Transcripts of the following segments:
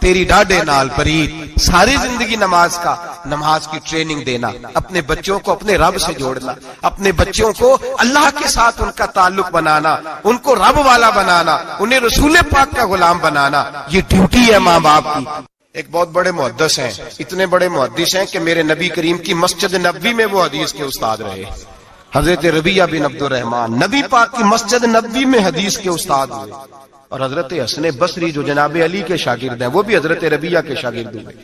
تیری ڈاڈے نال پرید، ساری زندگی نماز کا، نماز کی ٹریننگ دینا، اپنے بچوں کو اپنے رب سے جوڑنا، اپنے بچوں کو اللہ کے ساتھ ان کا تعلق بنانا، ان کو رب والا بنانا، انہیں رسول پاک کا غلام بنانا، یہ ڈیوٹی ہے ماں باپ کی۔ ایک بہت بڑے محدث ہیں، اتنے بڑے محدث ہیں کہ میرے نبی کریم کی مسجد نبوی میں وہ حدیث کے استاد رہے، حضرت ربیعہ بن عبد الرحمن نبی پاک کی مسجد نبوی میں حدیث کے استاد ہوئے، اور حضرت حسن بصری جو جناب علی کے شاگرد ہیں وہ بھی حضرت ربیعہ کے شاگرد ہوئے،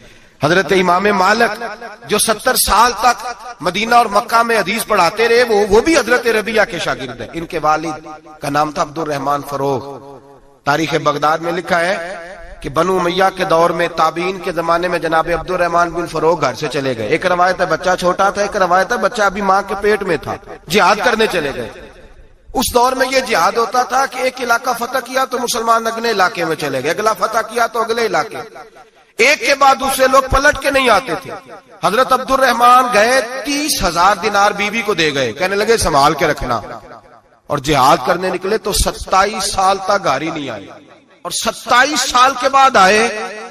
حضرت امام مالک جو 70 سال تک مدینہ اور مکہ میں حدیث پڑھاتے رہے وہ بھی حضرت ربیعہ کے شاگرد ہیں۔ ان کے والد کا نام تھا عبد الرحمن فروغ۔ تاریخ بغداد میں لکھا ہے کہ بنو امیہ کے دور میں تابعین کے زمانے میں جناب عبد الرحمن بن فروغ گھر سے چلے گئے، ایک روایت ہے بچہ چھوٹا تھا، ایک روایت ہے بچہ ابھی ماں کے پیٹ میں تھا، جہاد کرنے چلے گئے۔ اس دور میں یہ جہاد ہوتا تھا کہ ایک علاقہ فتح کیا تو مسلمان اگلے علاقے میں چلے گئے، اگلا فتح کیا تو اگلے علاقے، ایک کے بعد دوسرے لوگ پلٹ کے نہیں آتے تھے۔ حضرت عبد الرحمن گئے 30,000 دینار بیوی کو دے گئے، کہنے لگے سنبھال کے رکھنا، اور جہاد کرنے نکلے تو 27 سال تک گھر ہی نہیں آئے، اور 27 سال کے بعد آئے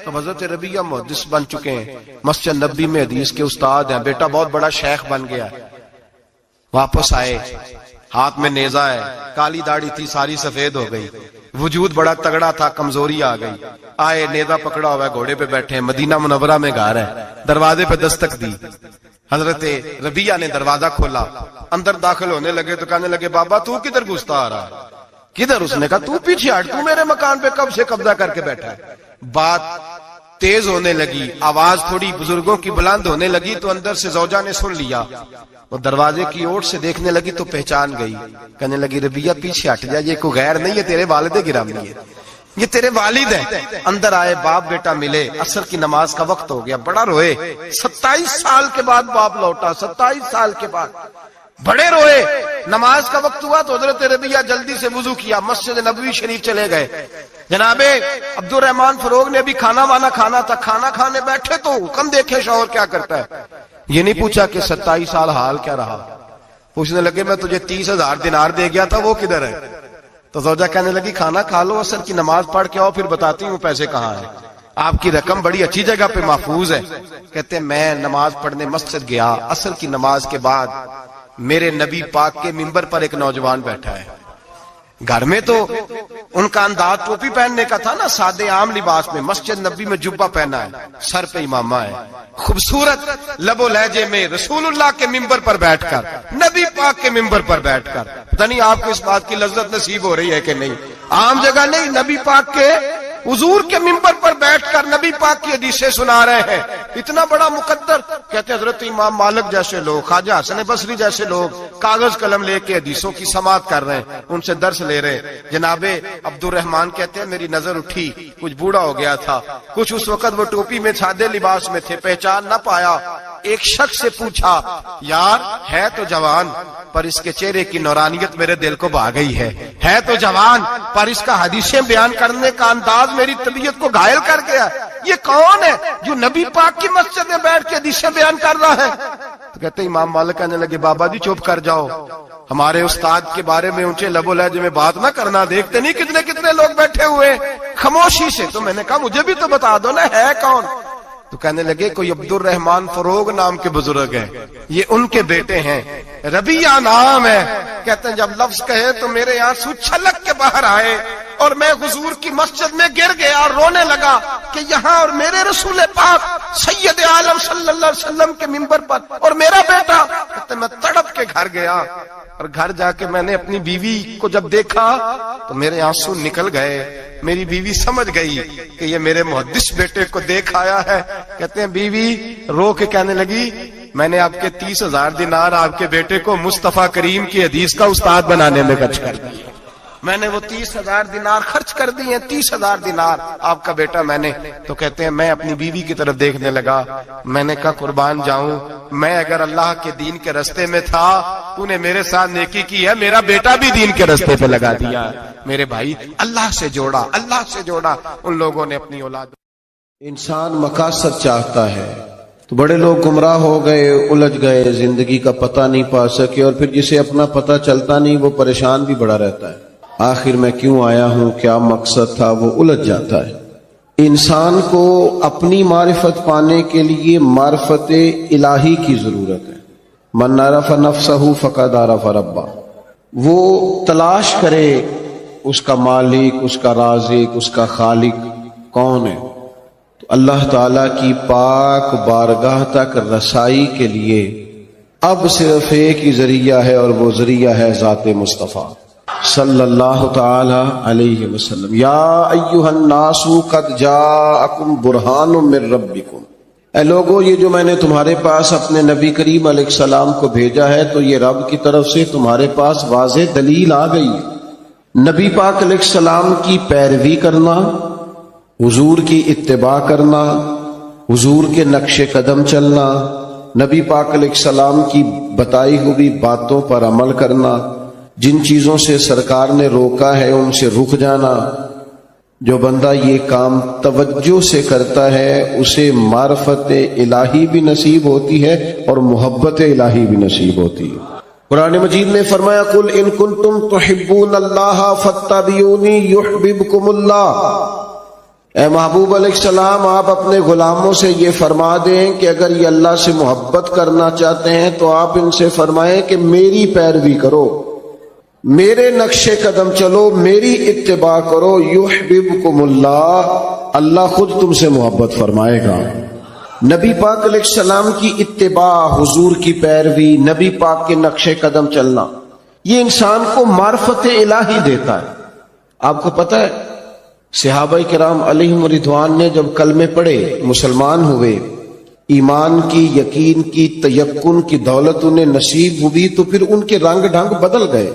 تو حضرت ربیعہ محدث بن چکے ہیں، مسجد نبوی میں حدیث کے استاد ہیں، بیٹا بہت بڑا شیخ بن گیا۔ واپس آئے، ہاتھ میں نیزہ ہے، کالی داڑھی تھی ساری سفید ہو گئی، وجود بڑا تگڑا تھا، کمزوری آ گئی، آئے نیزہ پکڑا ہوا ہے، گھوڑے پہ بیٹھے ہیں، مدینہ منورہ میں گھر ہے، دروازے پہ دستک دی، حضرت ربیعہ نے دروازہ کھولا، اندر داخل ہونے لگے تو کہنے لگے بابا تو کدھر گھستا آ رہا ہے؟ کدھر؟ اس نے کہا تو پیچھے ہٹ، تو میرے مکان پہ کب سے قبضہ کر کے بیٹھا ہے۔ بات تیز ہونے لگی، آواز تھوڑی بزرگوں کی بلند ہونے لگی تو اندر سے زوجہ نے سن لیا، وہ دروازے کی اوٹ سے دیکھنے لگی تو پہچان گئی، کہنے لگی ربیعہ پیچھے ہٹ جا، یہ کوئی غیر نہیں ہے، تیرے والد گرامی ہے، یہ تیرے والد ہیں۔ اندر آئے، باپ بیٹا ملے، عصر کی نماز کا وقت ہو گیا، بڑا روئے، 27 سال کے بعد باپ لوٹا، 27 سال کے بعد بڑے روئے۔ نماز کا وقت ہوا تو حضرت ربیعہ جلدی سے وضو کیا، مسجد نبوی شریف چلے گئے۔ جناب عبد الرحمن فروغ نے ابھی کھانا وانا کھانا تھا، کھانا کھانے بیٹھے تو حکم دیکھے شوہر کیا کرتا ہے، یہ نہیں پوچھا کہ 27 سال حال کیا رہا، پوچھنے لگے میں تجھے 30,000 دینار دے گیا تھا، وہ کدھر ہے؟ تو زوجہ کہنے لگی کھانا کھا لو، عصر کی نماز پڑھ کے آؤ، پھر بتاتی ہوں پیسے کہاں ہیں، آپ کی رقم بڑی اچھی جگہ پہ محفوظ ہے۔ کہتے ہیں میں نماز پڑھنے مسجد گیا، عصر کی نماز کے بعد میرے نبی پاک کے منبر پر ایک نوجوان بیٹھا ہے، گھر میں تو ان کا انداز ٹوپی پہننے کا تھا نا، سادے عام لباس میں، مسجد نبی میں جبہ پہنا ہے، سر پہ امامہ ہے، خوبصورت لب و لہجے میں رسول اللہ کے منبر پر بیٹھ کر، نبی پاک کے منبر پر بیٹھ کر، پتہ نہیں آپ کو اس بات کی لذت نصیب ہو رہی ہے کہ نہیں، عام جگہ نہیں، نبی پاک کے حضور کے منبر پر بیٹھ کر نبی پاک کی حدیثیں سنا رہے ہیں، اتنا بڑا مقدر۔ کہتے ہیں حضرت امام مالک جیسے لوگ، خواجہ حسن بصری جیسے لوگ کاغذ قلم لے کے حدیثوں کی سماعت کر رہے ہیں، ان سے درس لے رہے ہیں۔ جناب عبد الرحمن کہتے ہیں میری نظر اٹھی، کچھ بوڑھا ہو گیا تھا، کچھ اس وقت وہ ٹوپی میں سادے لباس میں تھے، پہچان نہ پایا، ایک شخص سے پوچھا یار ہے تو جوان پر اس کے چہرے کی نورانیت میرے دل کو بھا گئی ہے تو جوان پر اس کا حدیثیں بیان کرنے کا انداز میری طبیعت کو گھائل کر گیا، یہ کون ہے جو نبی پاک کی مسجد میں بیٹھ کے حدیثیں بیان کر رہا ہے؟ تو کہتے ہیں امام مالک کہنے لگے بابا جی چپ کر جاؤ، ہمارے استاد کے بارے میں اونچے لب و لہجے میں بات نہ کرنا، دیکھتے نہیں کتنے کتنے لوگ بیٹھے ہوئے خاموشی سے۔ تو میں نے کہا مجھے بھی تو بتا دو نا ہے کون؟ تو کہنے لگے کوئی عبد الرحمن فروغ نام کے بزرگ ہیں، یہ ان کے بیٹے ہیں، ربیعہ نام ہے۔ کہتے ہیں جب لفظ کہے تو میرے آنسو چھلک کے باہر آئے اور میں حضور کی مسجد میں گر گیا اور رونے لگا کہ یہاں اور میرے رسول پاک سید عالم صلی اللہ علیہ وسلم کے منبر پر اور میرا بیٹا۔ کہتے ہیں میں تڑپ کے گھر گیا اور گھر جا کے میں نے اپنی بیوی کو جب دیکھا تو میرے آنسو نکل گئے، میری بیوی سمجھ گئی کہ یہ میرے محدث بیٹے کو دیکھ آیا ہے۔ کہتے ہیں بیوی رو کے کہنے لگی میں نے آپ کے 30,000 دینار آپ کے بیٹے کو مصطفیٰ کریم کی حدیث کا استاد بنانے میں خرچ کر دیے، میں نے وہ 30,000 دینار خرچ کر دیے، 30,000 دینار آپ کا بیٹا میں نے۔ تو کہتے ہیں میں اپنی بیوی کی طرف دیکھنے لگا، میں نے کہا قربان جاؤں، میں اگر اللہ کے دین کے رستے میں تھا تو نے میرے ساتھ نیکی کی ہے، میرا بیٹا بھی دین کے رستے پہ لگا دیا۔ میرے بھائی اللہ سے جوڑا، اللہ سے جوڑا ان لوگوں نے اپنی اولاد۔ انسان مقاصد چاہتا ہے تو بڑے لوگ گمراہ ہو گئے، الجھ گئے، زندگی کا پتہ نہیں پا سکے، اور پھر جسے اپنا پتہ چلتا نہیں وہ پریشان بھی بڑا رہتا ہے، آخر میں کیوں آیا ہوں، کیا مقصد تھا، وہ الجھ جاتا ہے۔ انسان کو اپنی معرفت پانے کے لیے معرفت الہی کی ضرورت ہے. من عرف نفسہ فقد عرف ربہ. وہ تلاش کرے اس کا مالک، اس کا رازق، اس کا خالق کون ہے. تو اللہ تعالی کی پاک بارگاہ تک رسائی کے لیے اب صرف ایک ہی ذریعہ ہے، اور وہ ذریعہ ہے ذات مصطفیٰ صلی اللہ تعالی علیہ وسلم. یا ایھا الناس قد جاءکم برہان من ربکم. اے لوگو، یہ جو میں نے تمہارے پاس اپنے نبی کریم علیہ السلام کو بھیجا ہے تو یہ رب کی طرف سے تمہارے پاس واضح دلیل آ گئی. نبی پاک علیہ السلام کی پیروی کرنا، حضور کی اتباع کرنا، حضور کے نقش قدم چلنا، نبی پاک علیہ السلام کی بتائی ہوئی باتوں پر عمل کرنا، جن چیزوں سے سرکار نے روکا ہے ان سے رک جانا. جو بندہ یہ کام توجہ سے کرتا ہے اسے معرفت الہی بھی نصیب ہوتی ہے اور محبت الہی بھی نصیب ہوتی ہے. قرآن مجید نے فرمایا قل ان کنتم تحبون اللہ فاتبعونی یحببکم اللہ. اے محبوب علیہ السلام، آپ اپنے غلاموں سے یہ فرما دیں کہ اگر یہ اللہ سے محبت کرنا چاہتے ہیں تو آپ ان سے فرمائیں کہ میری پیروی کرو، میرے نقش قدم چلو، میری اتباع کرو. یحببکم اللہ، اللہ خود تم سے محبت فرمائے گا. نبی پاک علیہ السلام کی اتباع، حضور کی پیروی، نبی پاک کے نقش قدم چلنا، یہ انسان کو معرفت الہی دیتا ہے. آپ کو پتہ ہے صحابہ کرام علیہم رضوان نے جب کلمے پڑھے، مسلمان ہوئے، ایمان کی، یقین کی، تیقن کی دولت انہیں نصیب ہوئی تو پھر ان کے رنگ ڈھنگ بدل گئے.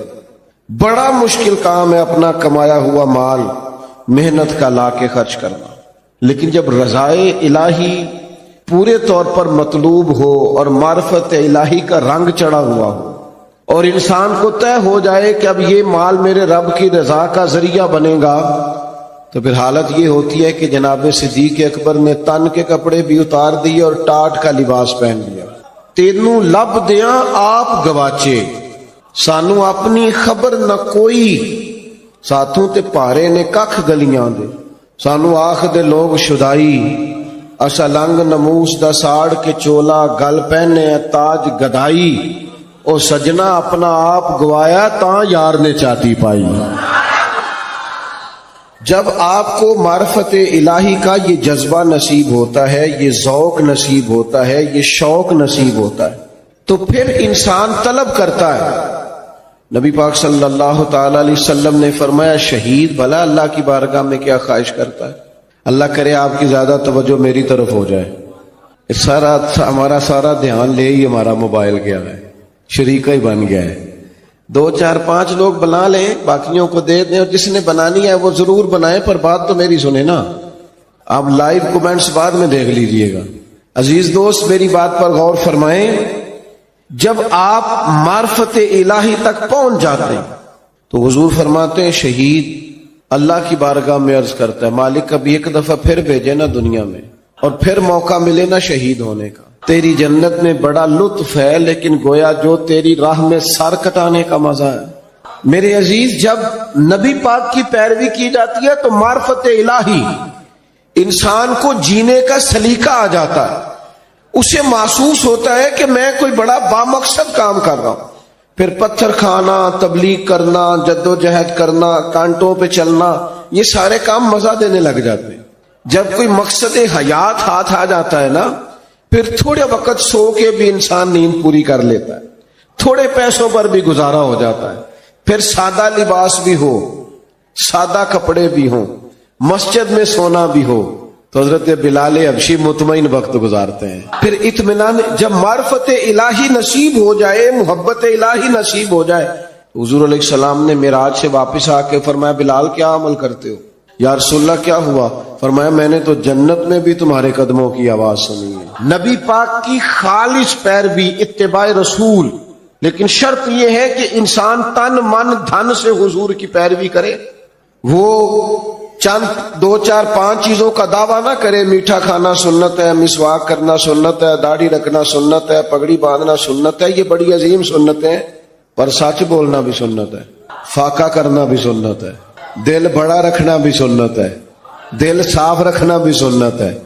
بڑا مشکل کام ہے اپنا کمایا ہوا مال محنت کا لا کے خرچ کرنا، لیکن جب رضائے الہی پورے طور پر مطلوب ہو اور معرفت الہی کا رنگ چڑھا ہوا ہو اور انسان کو طے ہو جائے کہ اب یہ مال میرے رب کی رضا کا ذریعہ بنے گا، تو پھر حالت یہ ہوتی ہے کہ جناب صدیق اکبر نے تن کے کپڑے بھی اتار دیے اور ٹاٹ کا لباس پہن لیا. تینوں لب دیاں آپ گواچے، سانو اپنی خبر نہ کوئی، ساتھوں تے پارے نے ککھ گلیاں دے، سانو آخ دے لوگ شدائی، اسا لنگ نموس دا ساڑ کے چولا، گل پہنے تاج گدائی، او سجنا اپنا آپ گوایا تاں یار نے چاٹی پائی. جب آپ کو معرفت الہی کا یہ جذبہ نصیب ہوتا ہے، یہ ذوق نصیب ہوتا ہے، یہ شوق نصیب ہوتا ہے، تو پھر انسان طلب کرتا ہے. نبی پاک صلی اللہ تعالی علیہ وسلم نے فرمایا شہید بھلا اللہ کی بارگاہ میں کیا خواہش کرتا ہے؟ اللہ کرے آپ کی زیادہ توجہ میری طرف ہو جائے. ہمارا سارا دھیان لے ہی ہمارا موبائل گیا ہے، شریکہ ہی بن گیا ہے. 2 4 5 لوگ بنا لیں، باقیوں کو دے دیں، اور جس نے بنانی ہے وہ ضرور بنائیں، پر بات تو میری سنیں نا. آپ لائیو کومنٹس بعد میں دیکھ لیجئے گا. عزیز دوست میری بات پر غور فرمائیں. جب آپ معرفت الہی تک پہنچ جاتے ہیں تو حضور فرماتے ہیں شہید اللہ کی بارگاہ میں عرض کرتا ہے مالک کبھی ایک دفعہ پھر بھیجے نا دنیا میں، اور پھر موقع ملے نا شہید ہونے کا. تیری جنت میں بڑا لطف ہے، لیکن گویا جو تیری راہ میں سر کٹانے کا مزہ ہے. میرے عزیز، جب نبی پاک کی پیروی کی جاتی ہے تو معرفت الہی انسان کو جینے کا سلیقہ آ جاتا ہے. اسے محسوس ہوتا ہے کہ میں کوئی بڑا بامقصد کام کر رہا ہوں. پھر پتھر کھانا، تبلیغ کرنا، جدوجہد کرنا، کانٹوں پہ چلنا، یہ سارے کام مزہ دینے لگ جاتے ہیں. جب کوئی مقصد حیات ہاتھ آ جاتا ہے نا، پھر تھوڑے وقت سو کے بھی انسان نیند پوری کر لیتا ہے، تھوڑے پیسوں پر بھی گزارا ہو جاتا ہے. پھر سادہ لباس بھی ہو، سادہ کپڑے بھی ہوں، مسجد میں سونا بھی ہو، تو حضرت بلال حبشی مطمئن وقت گزارتے ہیں. پھر اطمینان. جب معرفت الہی نصیب ہو جائے، محبت الہی نصیب ہو جائے، حضور علیہ السلام نے معراج سے واپس آ کے فرمایا بلال کیا عمل کرتے ہو؟ یا رسول اللہ کیا ہوا؟ فرمایا میں نے تو جنت میں بھی تمہارے قدموں کی آواز سنی ہے. نبی پاک کی خالص پیروی، اتباع رسول، لیکن شرط یہ ہے کہ انسان تن من دھن سے حضور کی پیروی کرے. وہ چند 2 4 5 چیزوں کا دعویٰ نہ کرے. میٹھا کھانا سنت ہے، مسواک کرنا سنت ہے، داڑھی رکھنا سنت ہے، پگڑی باندھنا سنت ہے، یہ بڑی عظیم سنتیں ہیں، پر سچ بولنا بھی سنت ہے، فاقہ کرنا بھی سنت ہے، دل بڑا رکھنا بھی سنت ہے، دل صاف رکھنا بھی سنت ہے.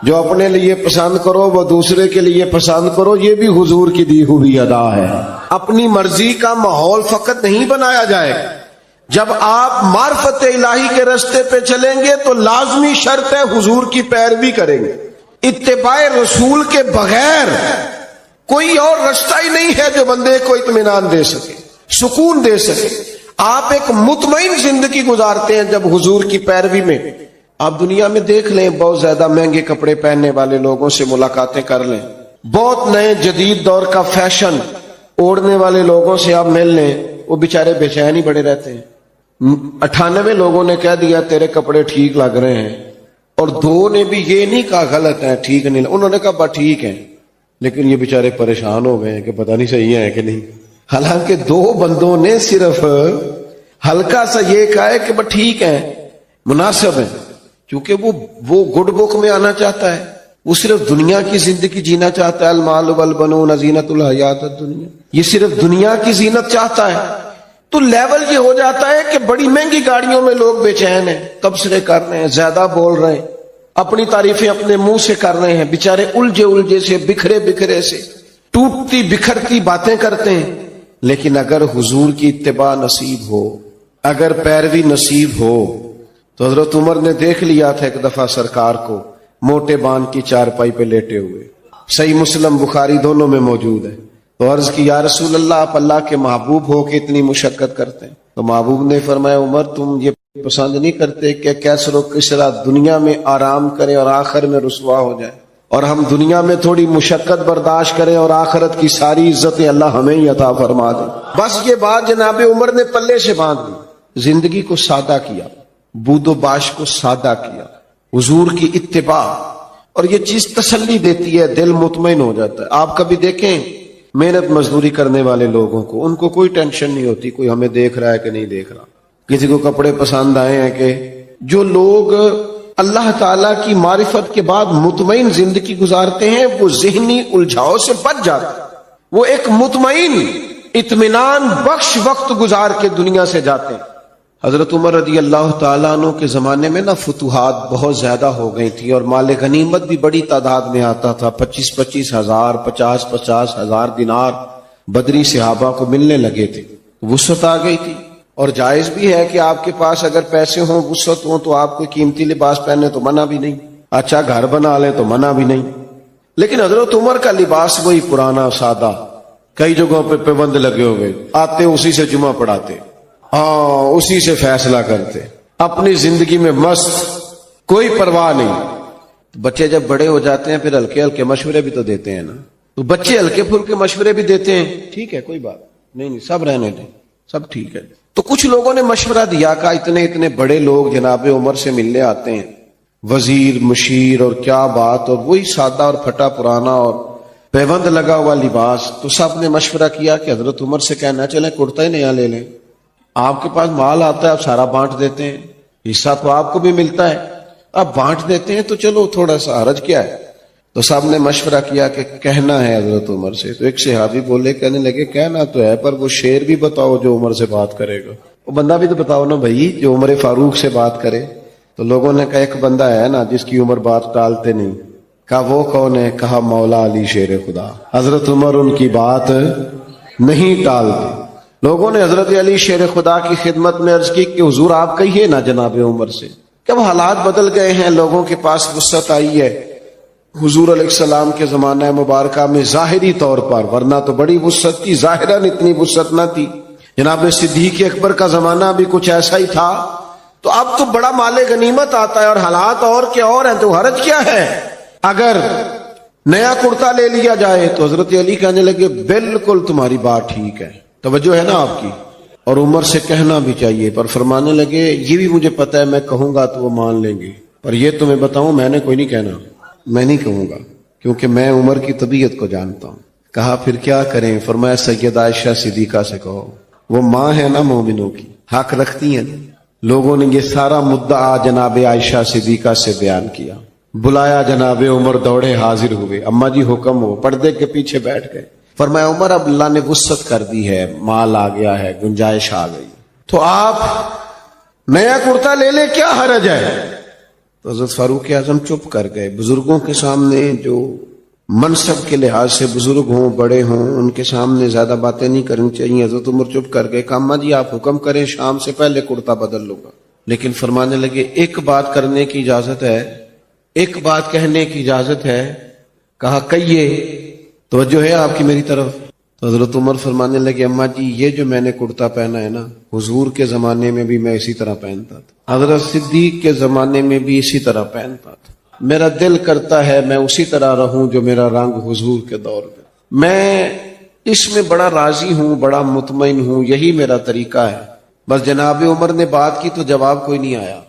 جو اپنے لیے پسند کرو وہ دوسرے کے لیے پسند کرو، یہ بھی حضور کی دی ہوئی ادا ہے. اپنی مرضی کا ماحول فقط نہیں بنایا جائے. جب آپ معرفت الہی کے راستے پہ چلیں گے تو لازمی شرط ہے حضور کی پیروی کریں گے. اتباع رسول کے بغیر کوئی اور راستہ ہی نہیں ہے جو بندے کو اطمینان دے سکے، سکون دے سکے. آپ ایک مطمئن زندگی گزارتے ہیں جب حضور کی پیروی میں. آپ دنیا میں دیکھ لیں، بہت زیادہ مہنگے کپڑے پہننے والے لوگوں سے ملاقاتیں کر لیں، بہت نئے جدید دور کا فیشن اوڑھنے والے لوگوں سے آپ مل لیں، وہ بیچارے بے چین ہی بڑے رہتے ہیں. 98 لوگوں نے کہہ دیا تیرے کپڑے ٹھیک لگ رہے ہیں، اور 2 نے بھی یہ نہیں کہا غلط ہے، ٹھیک نہیں، انہوں نے کہا با ٹھیک ہے، لیکن یہ بیچارے پریشان ہو گئے کہ پتہ نہیں صحیح ہے کہ نہیں. حالانکہ 2 بندوں نے صرف ہلکا سا یہ کہا ہے کہ با ٹھیک ہے، مناسب ہے، کیونکہ وہ گڈ بک میں آنا چاہتا ہے. وہ صرف دنیا کی زندگی جینا چاہتا ہے. المال والبنون زینت الحیات الدنیا، یہ صرف دنیا کی زینت چاہتا ہے. تو لیول یہ ہو جاتا ہے کہ بڑی مہنگی گاڑیوں میں لوگ بے چین ہیں، تبصرے کر رہے ہیں، زیادہ بول رہے ہیں، اپنی تعریفیں اپنے منہ سے کر رہے ہیں، بیچارے الجھے سے، بکھرے سے ٹوٹتی بکھرتی باتیں کرتے ہیں. لیکن اگر حضور کی اتباع نصیب ہو، اگر پیروی نصیب ہو، تو حضرت عمر نے دیکھ لیا تھا ایک دفعہ سرکار کو موٹے بان کی چارپائی پہ لیٹے ہوئے. صحیح مسلم بخاری دونوں میں موجود ہے. تو عرض کی یا رسول اللہ، آپ اللہ کے محبوب ہو کے اتنی مشقت کرتے ہیں. تو محبوب نے فرمایا عمر تم یہ پسند نہیں کرتے کہ کیسر و کسرا دنیا میں آرام کریں اور آخر میں رسوا ہو جائے، اور ہم دنیا میں تھوڑی مشقت برداشت کریں اور آخرت کی ساری عزتیں اللہ ہمیں ہی عطا فرما دیں. بس یہ بات جناب عمر نے پلے سے باندھ دی، زندگی کو سادہ کیا، بود و باش کو سادہ کیا، حضور کی اتباع. اور یہ چیز تسلی دیتی ہے، دل مطمئن ہو جاتا ہے. آپ کبھی دیکھیں محنت مزدوری کرنے والے لوگوں کو، ان کو کوئی ٹینشن نہیں ہوتی کوئی ہمیں دیکھ رہا ہے کہ نہیں دیکھ رہا، کسی کو کپڑے پسند آئے ہیں کہ. جو لوگ اللہ تعالیٰ کی معرفت کے بعد مطمئن زندگی گزارتے ہیں وہ ذہنی الجھاؤ سے بچ جاتے ہیں، وہ ایک مطمئن اطمینان بخش وقت گزار کے دنیا سے جاتے ہیں. حضرت عمر رضی اللہ تعالیٰ عنہ کے زمانے میں فتوحات بہت زیادہ ہو گئی تھی، اور مال غنیمت بھی بڑی تعداد میں آتا تھا. 25 ہزار 50 ہزار دینار بدری صحابہ کو ملنے لگے تھے. وسعت آ گئی تھی، اور جائز بھی ہے کہ آپ کے پاس اگر پیسے ہوں، وسعت ہوں، تو آپ کوئی قیمتی لباس پہنے تو منع بھی نہیں، اچھا گھر بنا لیں تو منع بھی نہیں. لیکن حضرت عمر کا لباس وہی پرانا سادہ، کئی جگہوں پہ پابند لگے ہوئے، آتے اسی سے جمعہ پڑھاتے، اسی سے فیصلہ کرتے، اپنی زندگی میں مست، کوئی پرواہ نہیں. بچے جب بڑے ہو جاتے ہیں پھر ہلکے ہلکے مشورے بھی تو دیتے ہیں نا. تو بچے ہلکے پھلکے مشورے بھی دیتے ہیں، ٹھیک ہے کوئی بات نہیں، سب رہنے دیں، سب ٹھیک ہے. تو کچھ لوگوں نے مشورہ دیا کہ اتنے بڑے لوگ جناب عمر سے ملنے آتے ہیں، وزیر مشیر اور کیا بات، اور وہی سادہ اور پھٹا پرانا اور پیوند لگا ہوا لباس. تو سب نے مشورہ کیا کہ حضرت عمر سے کہنا چلیں کرتا ہی نیا لے لیں، آپ کے پاس مال آتا ہے آپ سارا بانٹ دیتے ہیں، حصہ تو آپ کو بھی ملتا ہے، آپ بانٹ دیتے ہیں، تو چلو تھوڑا سا حرج کیا ہے. تو سب نے مشورہ کیا کہ کہنا ہے حضرت عمر سے. تو ایک صحابی بولے، کہنے لگے کہنا تو ہے پر وہ شعر بھی بتاؤ جو عمر سے بات کرے گا، وہ بندہ بھی تو بتاؤ نا بھائی جو عمر فاروق سے بات کرے. تو لوگوں نے کہا ایک بندہ ہے نا جس کی عمر بات ٹالتے نہیں. کہا وہ کون ہے؟ کہا مولا علی شیر خدا. حضرت عمر ان کی بات نہیں ٹالتے. لوگوں نے حضرت علی شیر خدا کی خدمت میں عرض کی کہ حضور آپ کہیے نا جناب عمر سے کہ اب حالات بدل گئے ہیں، لوگوں کے پاس وسعت آئی ہے. حضور علیہ السلام کے زمانہ مبارکہ میں ظاہری طور پر، ورنہ تو بڑی وسعت تھی، ظاہراً اتنی وسعت نہ تھی. جناب صدیق اکبر کا زمانہ بھی کچھ ایسا ہی تھا. تو اب تو بڑا مال غنیمت آتا ہے اور حالات اور کیا اور ہیں، تو حرج کیا ہے اگر نیا کرتا لے لیا جائے. تو حضرت علی کہنے لگے بالکل تمہاری بات ٹھیک ہے، توجہ ہے نا آپ کی، اور عمر سے کہنا بھی چاہیے. پر فرمانے لگے یہ بھی مجھے پتہ ہے میں کہوں گا تو وہ مان لیں گے، پر یہ تمہیں بتاؤں میں نے کوئی نہیں کہنا، میں نہیں کہوں گا کیونکہ میں عمر کی طبیعت کو جانتا ہوں. کہا پھر کیا کریں؟ فرمایا سیدہ عائشہ صدیقہ سے کہو، وہ ماں ہے نا مومنوں کی، حق رکھتی ہیں. لوگوں نے یہ سارا مدعا جناب عائشہ صدیقہ سے بیان کیا. بلایا جناب عمر، دوڑے حاضر ہوئے. اماں جی حکم ہو، پردے کے پیچھے بیٹھ گئے. فرمایا عمر اب اللہ نے وسعت کر دی ہے، مال آ گیا ہے، گنجائش آ گئی، تو آپ نیا کرتا لے لیں، کیا حرج ہے؟ تو حضرت فاروق اعظم چپ کر گئے. بزرگوں کے سامنے جو منصب کے لحاظ سے بزرگ ہوں، بڑے ہوں، ان کے سامنے زیادہ باتیں نہیں کرنی چاہیے. حضرت عمر چپ کر گئے. کہا اماں جی آپ حکم کریں، شام سے پہلے کرتا بدل لوں گا. لیکن فرمانے لگے ایک بات کرنے کی اجازت ہے، ایک بات کہنے کی اجازت ہے. کہا کہیے. توجہ ہے آپ کی میری طرف. تو حضرت عمر فرمانے لگے اماں جی یہ جو میں نے کرتا پہنا ہے نا، حضور کے زمانے میں بھی میں اسی طرح پہنتا تھا، حضرت صدیق کے زمانے میں بھی اسی طرح پہنتا تھا. میرا دل کرتا ہے میں اسی طرح رہوں جو میرا رنگ حضور کے دور میں. میں اس میں بڑا راضی ہوں، بڑا مطمئن ہوں، یہی میرا طریقہ ہے. بس جناب عمر نے بات کی تو جواب کوئی نہیں آیا.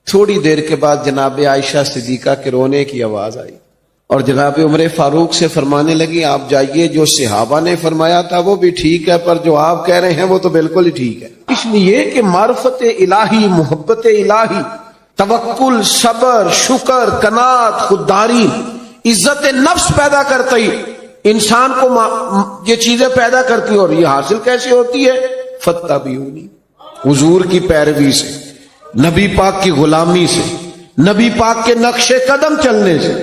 تھوڑی دیر کے بعد جناب عائشہ صدیقہ کے رونے کی آواز آئی اور جناب عمر فاروق سے فرمانے لگی آپ جائیے، جو صحابہ نے فرمایا تھا وہ بھی ٹھیک ہے، پر جو آپ کہہ رہے ہیں وہ تو بالکل ہی ٹھیک ہے. اس لیے کہ معرفت الہی، محبت الہی، توکل، صبر، شکر، قناعت، خودداری، عزت نفس پیدا کرتی انسان کو یہ چیزیں پیدا کرتی. اور یہ حاصل کیسے ہوتی ہے؟ فتبعونی، حضور کی پیروی سے، نبی پاک کی غلامی سے، نبی پاک کے نقش قدم چلنے سے.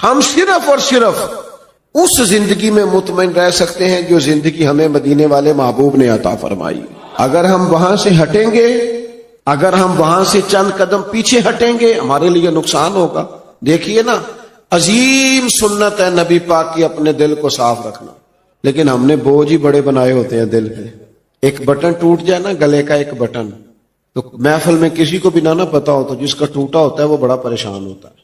ہم صرف اور صرف اس زندگی میں مطمئن رہ سکتے ہیں جو زندگی ہمیں مدینے والے محبوب نے عطا فرمائی. اگر ہم وہاں سے ہٹیں گے، اگر ہم وہاں سے چند قدم پیچھے ہٹیں گے، ہمارے لیے نقصان ہوگا. دیکھیے نا، عظیم سنت ہے نبی پاک کی اپنے دل کو صاف رکھنا، لیکن ہم نے بوجھ ہی بڑے بنائے ہوتے ہیں دل پہ. ایک بٹن ٹوٹ جائے نا، گلے کا ایک بٹن، تو محفل میں کسی کو بھی نہ پتا ہو تو جس کا ٹوٹا ہوتا ہے وہ بڑا پریشان ہوتا ہے،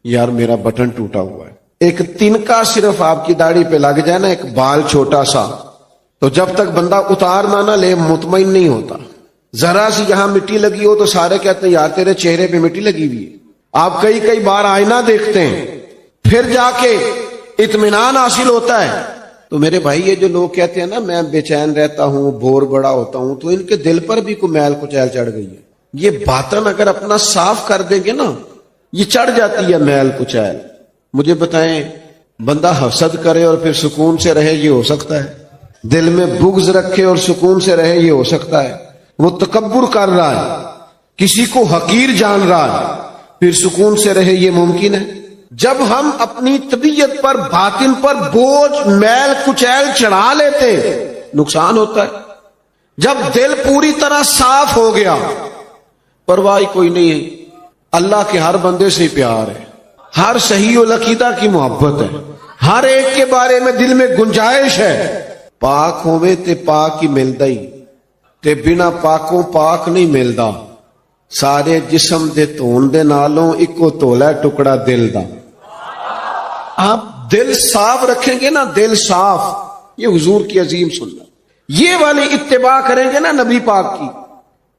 یار میرا بٹن ٹوٹا ہوا ہے. ایک تنکا صرف آپ کی داڑھی پہ لگ جائے نا، ایک بال چھوٹا سا، تو جب تک بندہ اتار نہ لے مطمئن نہیں ہوتا. ذرا سی یہاں مٹی لگی ہو تو سارے کہتے ہیں یار تیرے چہرے پہ مٹی لگی ہوئی ہے. آپ کئی بار آئینہ دیکھتے ہیں پھر جا کے اطمینان حاصل ہوتا ہے. تو میرے بھائی یہ جو لوگ کہتے ہیں نا میں بے چین رہتا ہوں، بور بڑا ہوتا ہوں، تو ان کے دل پر بھی کوئی میل کچیل چڑھ گئی ہے. یہ باطن اگر اپنا صاف کر دیں گے نا، یہ چڑھ جاتی ہے میل کچیل. مجھے بتائیں، بندہ حسد کرے اور پھر سکون سے رہے یہ ہو سکتا ہے؟ دل میں بغض رکھے اور سکون سے رہے یہ ہو سکتا ہے؟ وہ تکبر کر رہا ہے، کسی کو حقیر جان رہا ہے، پھر سکون سے رہے یہ ممکن ہے؟ جب ہم اپنی طبیعت پر، باطن پر بوجھ، میل کچیل چڑھا لیتے نقصان ہوتا ہے. جب دل پوری طرح صاف ہو گیا، پرواہ کوئی نہیں ہے، اللہ کے ہر بندے سے پیار ہے، ہر صحیح العقیدہ کی محبت ہے، ہر ایک کے بارے میں دل میں گنجائش ہے. پاک ہوئے تے پاک ہی ملدا ہی، تے بنا پاکوں پاک نہیں ملدا. سارے جسم دے دھون دے نالوں اکو تولا ٹکڑا دل دا. آپ دل صاف رکھیں گے نا، دل صاف، یہ حضور کی عظیم سنت، یہ والی اتباع کریں گے نا نبی پاک کی،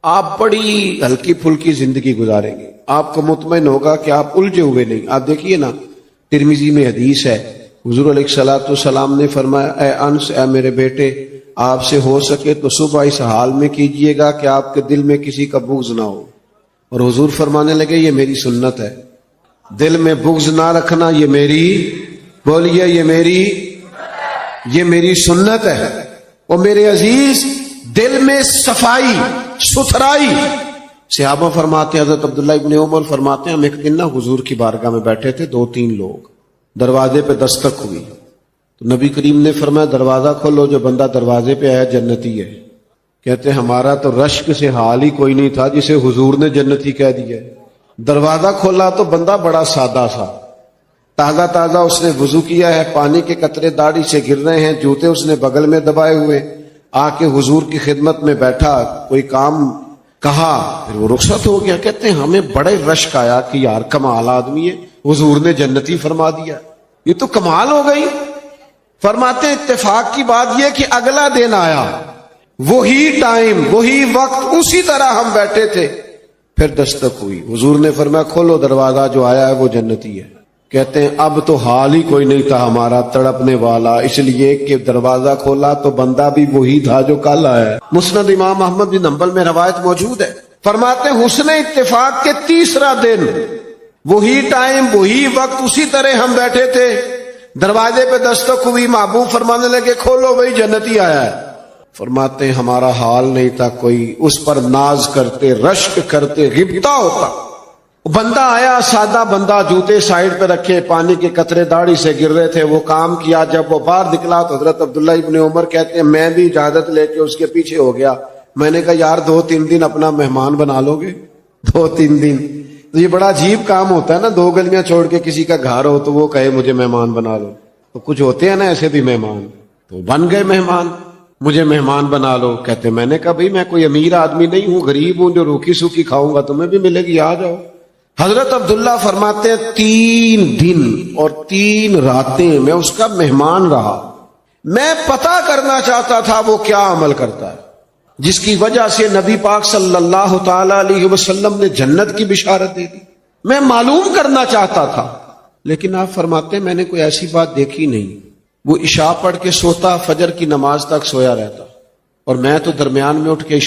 آپ بڑی ہلکی پھلکی زندگی گزاریں گے. آپ کو مطمئن ہوگا کہ آپ الجھے ہوئے نہیں. آپ دیکھیے نا، ترمذی میں حدیث ہے، حضور علیہ الصلوۃ والسلام نے فرمایا اے انس، اے میرے بیٹے، آپ سے ہو سکے تو صبح اس حال میں کیجئے گا کہ آپ کے دل میں کسی کا بغض نہ ہو. اور حضور فرمانے لگے یہ میری سنت ہے، دل میں بغض نہ رکھنا، یہ میری، بولیے یہ میری سنت ہے. اور میرے عزیز، دل میں صفائی، ستھرائی. صحابہ فرماتے ہیں، حضرت عبداللہ ابن عمر فرماتے ہیں، ہم ایک دن نا حضور کی بارگاہ میں بیٹھے تھے، 2-3 لوگ، دروازے پہ دستک ہوئی تو نبی کریم نے فرمایا دروازہ کھولو، جو بندہ دروازے پہ آیا جنتی ہے. کہتے ہمارا تو رشک سے حال ہی کوئی نہیں تھا جسے حضور نے جنتی کہہ دیا. دروازہ کھولا تو بندہ بڑا سادہ سا، تازہ اس نے وضو کیا ہے، پانی کے قطرے داڑھی سے گر رہے ہیں، جوتے اس نے بغل میں دبائے ہوئے، آ کے حضور کی خدمت میں بیٹھا، کوئی کام کہا، پھر وہ رخصت ہو گیا. کہتے ہیں ہمیں بڑے رشک آیا کہ یار کمال آدمی ہے، حضور نے جنتی فرما دیا، یہ تو کمال ہو گئی. فرماتے ہیں اتفاق کی بات یہ کہ اگلا دن آیا، وہی ٹائم، وہی وقت، اسی طرح ہم بیٹھے تھے، پھر دستک ہوئی. حضور نے فرمایا کھولو دروازہ، جو آیا ہے وہ جنتی ہے. کہتے ہیں اب تو حال ہی کوئی نہیں تھا ہمارا تڑپنے والا، اس لیے کہ دروازہ کھولا تو بندہ بھی وہی تھا جو کل آیا ہے. مسند امام احمد بن حنبل میں روایت موجود ہے. فرماتے ہیں حسن اتفاق کے تیسرا دن، وہی ٹائم، وہی وقت، اسی طرح ہم بیٹھے تھے، دروازے پہ دستک ہوئی، محبوب فرمانے لگے کھولو بھائی جنتی آیا ہے. فرماتے ہیں ہمارا حال نہیں تھا کوئی، اس پر ناز کرتے، رشک کرتے، غبطہ ہوتا. بندہ آیا، سادہ بندہ، جوتے سائڈ پہ رکھے، پانی کے قطرے داڑھی سے گر رہے تھے، وہ کام کیا. جب وہ باہر نکلا تو حضرت عبداللہ ابن عمر کہتے ہیں میں بھی اجازت لے کے اس کے پیچھے ہو گیا. میں نے کہا یار 2-3 دن اپنا مہمان بنا لو گے؟ 2-3 دن تو یہ بڑا عجیب کام ہوتا ہے نا. 2 گلیاں چھوڑ کے کسی کا گھر ہو تو وہ کہے مجھے مہمان بنا لو. تو کچھ ہوتے ہیں نا ایسے بھی مہمان، تو بن گئے مہمان. مجھے مہمان بنا لو. کہتے میں نے کہا بھائی میں کوئی امیر آدمی نہیں ہوں، غریب ہوں جو روکی سوکھی کھاؤں گا، تمہیں بھی ملے گی، آ جاؤ. حضرت عبداللہ فرماتے 3 دن اور 3 راتیں میں اس کا مہمان رہا. میں پتہ کرنا چاہتا تھا وہ کیا عمل کرتا ہے، جس کی وجہ سے نبی پاک صلی اللہ تعالی علیہ وسلم نے جنت کی بشارت دے دی. میں معلوم کرنا چاہتا تھا، لیکن آپ فرماتے ہیں میں نے کوئی ایسی بات دیکھی نہیں. وہ عشاء پڑھ کے سوتا، فجر کی نماز تک سویا رہتا، اور میں تو درمیان میں اٹھ کے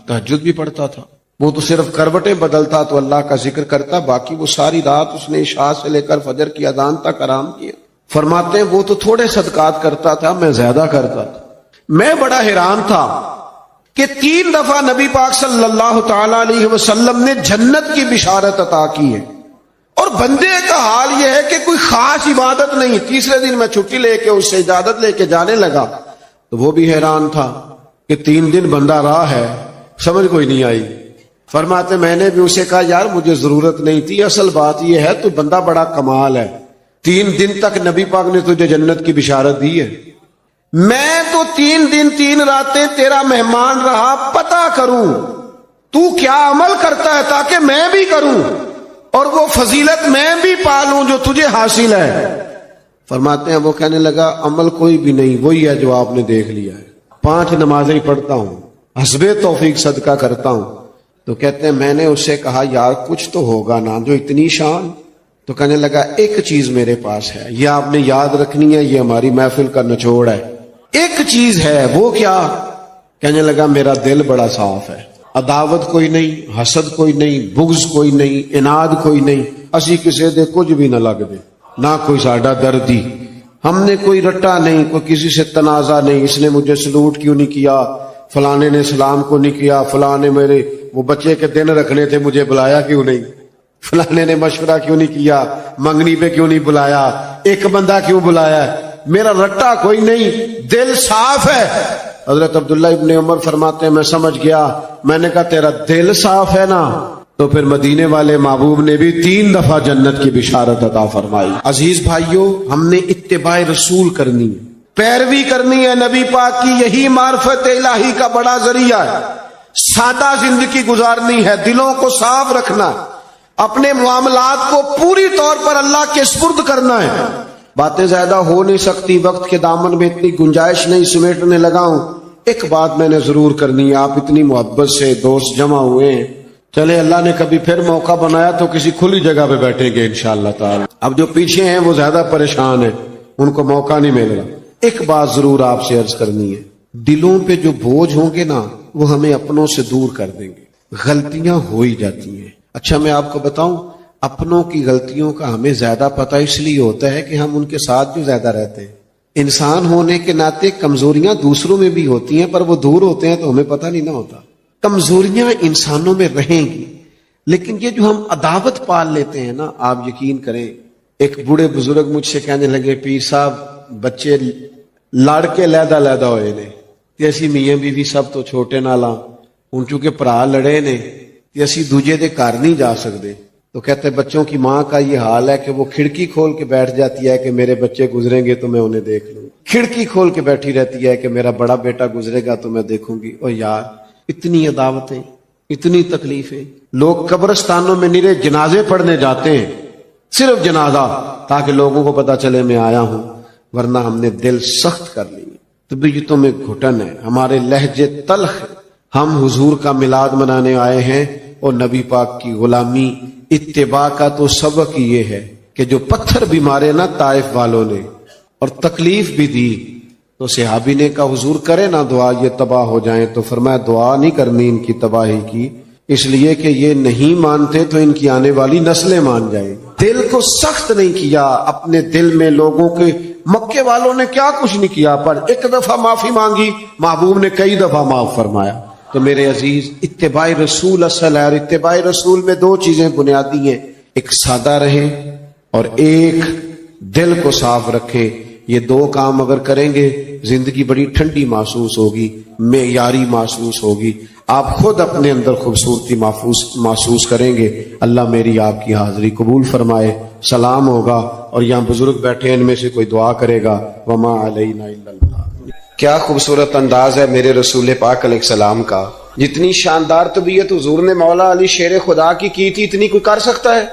تہجد بھی پڑھتا تھا. وہ تو صرف کروٹیں بدلتا تو اللہ کا ذکر کرتا، باقی وہ ساری رات اس نے عشاء سے لے کر فجر کی اذان تک آرام کیا. فرماتے ہیں وہ تو تھوڑے صدقات کرتا تھا، میں زیادہ کرتا تھا. میں بڑا حیران تھا کہ 3 دفعہ نبی پاک صلی اللہ تعالی علیہ وسلم نے جنت کی بشارت عطا کی ہے، اور بندے کا حال یہ ہے کہ کوئی خاص عبادت نہیں. تیسرے دن میں چھٹی لے کے اس سے اجازت لے کے جانے لگا تو وہ بھی حیران تھا کہ 3 دن بندہ رہا ہے، سمجھ کوئی نہیں آئی. فرماتے میں نے بھی اسے کہا یار مجھے ضرورت نہیں تھی، اصل بات یہ ہے تو بندہ بڑا کمال ہے، 3 دن تک نبی پاک نے تجھے جنت کی بشارت دی ہے. میں تو 3 دن 3 راتیں تیرا مہمان رہا، پتہ کروں تو کیا عمل کرتا ہے تاکہ میں بھی کروں اور وہ فضیلت میں بھی پالوں جو تجھے حاصل ہے. فرماتے ہیں وہ کہنے لگا عمل کوئی بھی نہیں، وہی ہے جو آپ نے دیکھ لیا ہے. 5 نمازیں پڑھتا ہوں، حسب توفیق صدقہ کرتا ہوں. تو کہتے ہیں میں نے اس سے کہا یار کچھ تو ہوگا نا جو اتنی شان. تو کہنے لگا ایک چیز میرے پاس ہے، یہ آپ نے یاد رکھنی ہے، یہ ہماری محفل کا نچوڑ ہے. ایک چیز ہے، وہ کیا؟ کہنے لگا میرا دل بڑا صاف ہے، عداوت کوئی نہیں، حسد کوئی نہیں، بغض کوئی نہیں، اناد کوئی نہیں. اسی کسی دے کچھ بھی نہ لگ دے، نہ کوئی ساڈا دردی. ہم نے کوئی رٹا نہیں، کوئی کسی سے تنازع نہیں. اس نے مجھے سلوٹ کیوں نہیں کیا، فلانے نے سلام کو نہیں کیا، فلانے میرے وہ بچے کے دن رکھنے تھے مجھے بلایا کیوں نہیں، فلانے نے مشورہ کیوں نہیں کیا، منگنی پہ کیوں نہیں بلایا، ایک بندہ کیوں بلایا. میرا رٹا کوئی نہیں، دل صاف ہے. حضرت عبداللہ ابن عمر فرماتے ہیں میں سمجھ گیا. میں نے کہا تیرا دل صاف ہے نا، تو پھر مدینے والے محبوب نے بھی 3 دفعہ جنت کی بشارت عطا فرمائی. عزیز بھائیوں، ہم نے اتباع رسول کرنی ہے، پیروی کرنی ہے نبی پاک کی. یہی معرفت الہی کا بڑا ذریعہ ہے. سادہ زندگی گزارنی ہے، دلوں کو صاف رکھنا، اپنے معاملات کو پوری طور پر اللہ کے سپرد کرنا ہے. باتیں زیادہ ہو نہیں سکتی، وقت کے دامن میں اتنی گنجائش نہیں سمیٹنے لگا ہوں. ایک بات میں نے ضرور کرنی ہے، آپ اتنی محبت سے دوست جمع ہوئے ہیں، چلے اللہ نے کبھی پھر موقع بنایا تو کسی کھلی جگہ پہ بیٹھیں گے انشاءاللہ تعالی. اب جو پیچھے ہیں وہ زیادہ پریشان ہیں، ان کو موقع نہیں مل رہا. ایک بات ضرور آپ سے عرض کرنی ہے، دلوں پہ جو بوجھ ہوں گے نا وہ ہمیں اپنوں سے دور کر دیں گے. غلطیاں ہو ہی جاتی ہیں. اچھا میں آپ کو بتاؤں، اپنوں کی غلطیوں کا ہمیں زیادہ پتہ اس لیے ہوتا ہے کہ ہم ان کے ساتھ جو زیادہ رہتے ہیں. انسان ہونے کے ناطے کمزوریاں دوسروں میں بھی ہوتی ہیں، پر وہ دور ہوتے ہیں تو ہمیں پتہ نہیں نہ ہوتا. کمزوریاں انسانوں میں رہیں گی، لیکن یہ جو ہم عداوت پال لیتے ہیں نا، آپ یقین کریں. ایک بوڑھے بزرگ مجھ سے کہنے لگے پیر صاحب بچے لڑ کے لیدا لیدا ہوئے نے تے اسی میاں بیوی سب تو چھوٹے نالا ہن چونکہ بھرا لڑے نے تے اسی دوجے دے گھر نہیں جا سکتے. تو کہتے بچوں کی ماں کا یہ حال ہے کہ وہ کھڑکی کھول کے بیٹھ جاتی ہے کہ میرے بچے گزریں گے تو میں انہیں دیکھ لوں. کھڑکی کھول کے بیٹھی رہتی ہے کہ میرا بڑا بیٹا گزرے گا تو میں دیکھوں گی. اور یار اتنی عداوتیں، اتنی تکلیفیں. لوگ قبرستانوں میں نیرے جنازے پڑھنے جاتے ہیں، صرف جنازہ، تاکہ لوگوں کو پتا چلے میں آیا ہوں، ورنہ ہم نے دل سخت کر لی. طبیعتوں میں گھٹن ہے، ہمارے لہجے تلخ ہے. ہم حضور کا میلاد منانے آئے ہیں اور نبی پاک کی غلامی اتباع کا تو سبق یہ ہے کہ جو پتھر بھی مارے نا طائف والوں نے اور تکلیف بھی دی، تو صحابی نے کہا حضور کرے نا دعا یہ تباہ ہو جائیں. تو فرمایا دعا نہیں کرنی ان کی تباہی کی، اس لیے کہ یہ نہیں مانتے تو ان کی آنے والی نسلیں مان جائیں. دل کو سخت نہیں کیا اپنے دل میں. لوگوں کے مکے والوں نے کیا کچھ نہیں کیا، پر ایک دفعہ معافی مانگی، محبوب نے کئی دفعہ معاف فرمایا. تو میرے عزیز اتباع رسول اصل ہے، اور اتباع رسول میں دو چیزیں بنیادی ہیں، ایک سادہ رہے اور ایک دل کو صاف رکھے۔ یہ دو کام اگر کریں گے زندگی بڑی ٹھنڈی محسوس ہوگی، معیاری محسوس ہوگی، آپ خود اپنے اندر خوبصورتی محسوس کریں گے۔ اللہ میری آپ کی حاضری قبول فرمائے۔ سلام ہوگا اور یہاں بزرگ بیٹھے، ان میں سے کوئی دعا کرے گا۔ وما علینا الا البلاغ۔ کیا خوبصورت انداز ہے میرے رسول پاک علیہ السلام کا۔ جتنی شاندار طبیعت حضور نے مولا علی شیر خدا کی تھی، اتنی کوئی کر سکتا ہے؟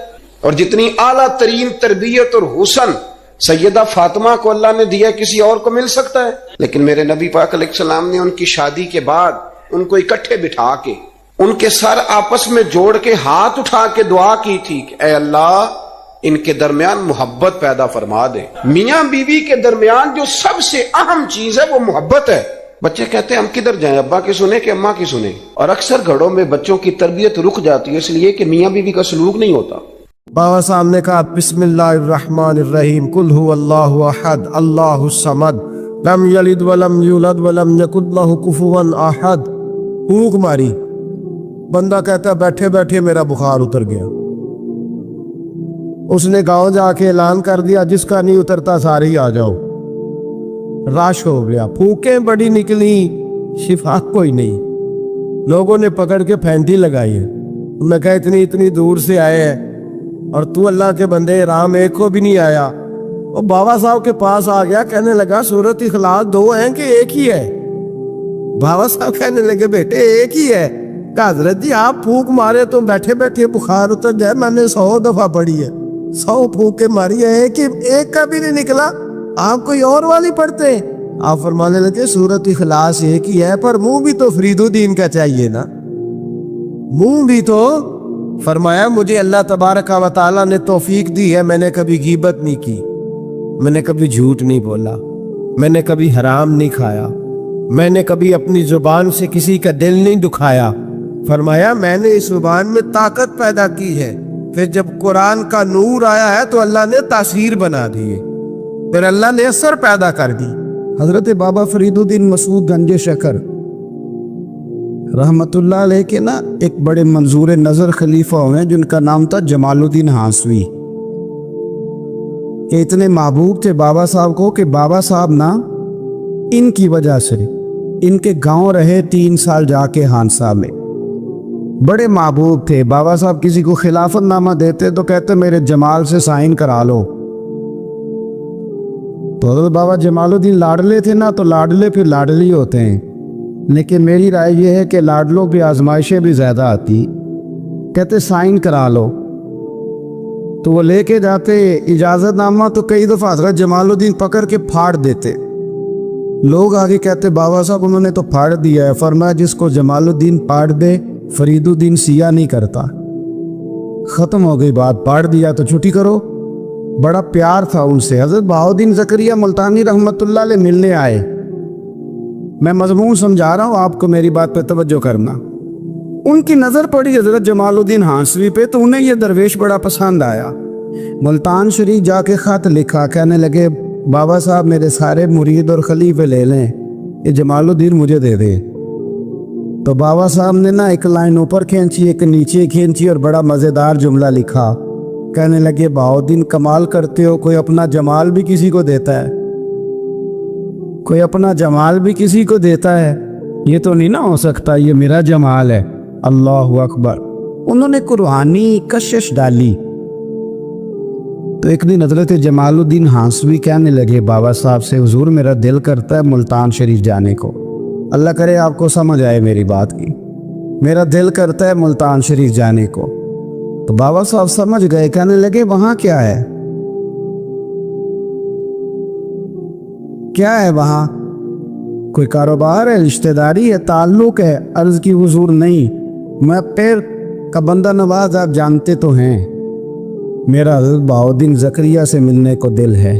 اور جتنی اعلیٰ ترین تربیت اور حسن سیدہ فاطمہ کو اللہ نے دیا، کسی اور کو مل سکتا ہے؟ لیکن میرے نبی پاک علیہ السلام نے ان کی شادی کے بعد ان کو اکٹھے بٹھا کے ان کے سر آپس میں جوڑ کے ہاتھ اٹھا کے دعا کی تھی کہ اے اللہ ان کے درمیان محبت پیدا فرما دے۔ میاں بیوی کے درمیان جو سب سے اہم چیز ہے وہ محبت ہے۔ بچے کہتے ہیں ہم کدھر جائیں، ابا کی سنیں کہ اماں کی سنیں؟ اور اکثر گھروں میں بچوں کی تربیت رک جاتی ہے اس لیے کہ میاں بیوی کا سلوک نہیں ہوتا۔ بابا صاحب نے کہا بسم اللہ الرحمن الرحیم، قل هو اللہ احد اللہ الصمد لم یلد ولم یولد ولم یکن لہ کفوا احد۔ پھونک ماری، بندہ کہتا ہے بیٹھے بیٹھے میرا بخار اتر گیا۔ اس نے گاؤں جا کے اعلان کر دیا جس کا نہیں اترتا سارے ہی آ جاؤ۔ رش ہو گیا، پھونکیں بڑی نکلی، شفا کوئی نہیں۔ لوگوں نے پکڑ کے پھینٹی لگائی ہے، میں کہا اتنی دور سے آئے ہیں اور تو اللہ کے بندے رام ایک کو بھی نہیں آیا۔ وہ بابا صاحب کے پاس آ گیا، کہنے لگا سورت اخلاص دو ہیں کہ ایک ہی ہے؟ بابا صاحب کہنے لگے بیٹے ایک ہی ہے۔ کہ حضرت جی آپ پھونک مارے تو بیٹھے بیٹھے بخار اتر جائے، میں نے 100 دفعہ پڑھی ہے، 100 پھونکے ماری ہے، ایک کا بھی نہیں نکلا۔ آپ کوئی اور والی پڑھتے ہیں؟ آپ فرمانے لگے سورت اخلاص ایک ہی ہے، پر منہ بھی تو فرید الدین کا چاہیے نا، منہ بھی تو۔ فرمایا مجھے اللہ تبارک و تعالیٰ نے توفیق دی ہے، میں نے کبھی غیبت نہیں کی، میں نے کبھی جھوٹ نہیں بولا، میں نے کبھی حرام نہیں کھایا، میں نے کبھی اپنی زبان سے کسی کا دل نہیں دکھایا۔ فرمایا میں نے اس زبان میں طاقت پیدا کی ہے، پھر جب قرآن کا نور آیا ہے تو اللہ نے تاثیر بنا دی ہے، پھر اللہ نے اثر پیدا کر دی۔ حضرت بابا فرید الدین مسعود گنج شکر رحمت اللہ علیہ کے نا ایک بڑے منظور نظر خلیفہ ہوئے جن کا نام تھا جمال الدین ہانسوی۔ یہ اتنے محبوب تھے بابا صاحب کو کہ بابا صاحب نا ان کی وجہ سے ان کے گاؤں رہے 3 سال جا کے ہانسا میں، بڑے محبوب تھے۔ بابا صاحب کسی کو خلافت نامہ دیتے تو کہتے میرے جمال سے سائن کرا لو۔ تو حضرت بابا جمال الدین لاڈلے تھے نا، تو لاڈلے پھر لاڈلی ہوتے ہیں، لیکن میری رائے یہ ہے کہ لاڈلوں پہ آزمائشیں بھی زیادہ آتی۔ کہتے سائن کرا لو، تو وہ لے کے جاتے اجازت نامہ، تو کئی دفعہ حضرت جمال الدین پکڑ کے پھاڑ دیتے۔ لوگ آگے کہتے بابا صاحب انہوں نے تو پھاڑ دیا ہے۔ فرمایا جس کو جمال الدین پھاڑ دے فرید الدین سیاہ نہیں کرتا۔ ختم ہو گئی بات، پھاڑ دیا تو چھٹی کرو۔ بڑا پیار تھا ان سے۔ حضرت بہاؤالدین زکریہ ملتانی رحمت اللہ علیہ ملنے آئے، میں مضمون سمجھا رہا ہوں، آپ کو میری بات پہ توجہ کرنا۔ ان کی نظر پڑی حضرت جمال الدین ہانسوی پہ، تو انہیں یہ درویش بڑا پسند آیا۔ ملتان شریف جا کے خط لکھا، کہنے لگے بابا صاحب میرے سارے مرید اور خلیفے لے لیں، یہ جمال الدین مجھے دے دے۔ تو بابا صاحب نے نا ایک لائن اوپر کھینچی ایک نیچے کھینچی اور بڑا مزیدار جملہ لکھا۔ کہنے لگے بہاؤالدین کمال کرتے ہو، کوئی اپنا جمال بھی کسی کو دیتا ہے، کوئی اپنا جمال بھی کسی کو دیتا ہے، یہ تو نہیں نہ ہو سکتا یہ میرا جمال ہے۔ اللہ اکبر۔ انہوں نے قرآنی کشش ڈالی۔ تو ایک دن حضرت جمال الدین ہانسوی کہنے لگے بابا صاحب سے حضور میرا دل کرتا ہے ملتان شریف جانے کو، اللہ کرے آپ کو سمجھ آئے میری بات کی، میرا دل کرتا ہے ملتان شریف جانے کو۔ تو بابا صاحب سمجھ گئے، کہنے لگے وہاں کیا ہے؟ کیا ہے وہاں؟ کوئی کاروبار ہے، رشتہ داری ہے، تعلق ہے؟ عرض کی حضور نہیں، میں پیر کا بندہ نواز، آپ جانتے تو ہیں، میرا حضرت بہاؤالدین زکریہ سے ملنے کو دل ہے۔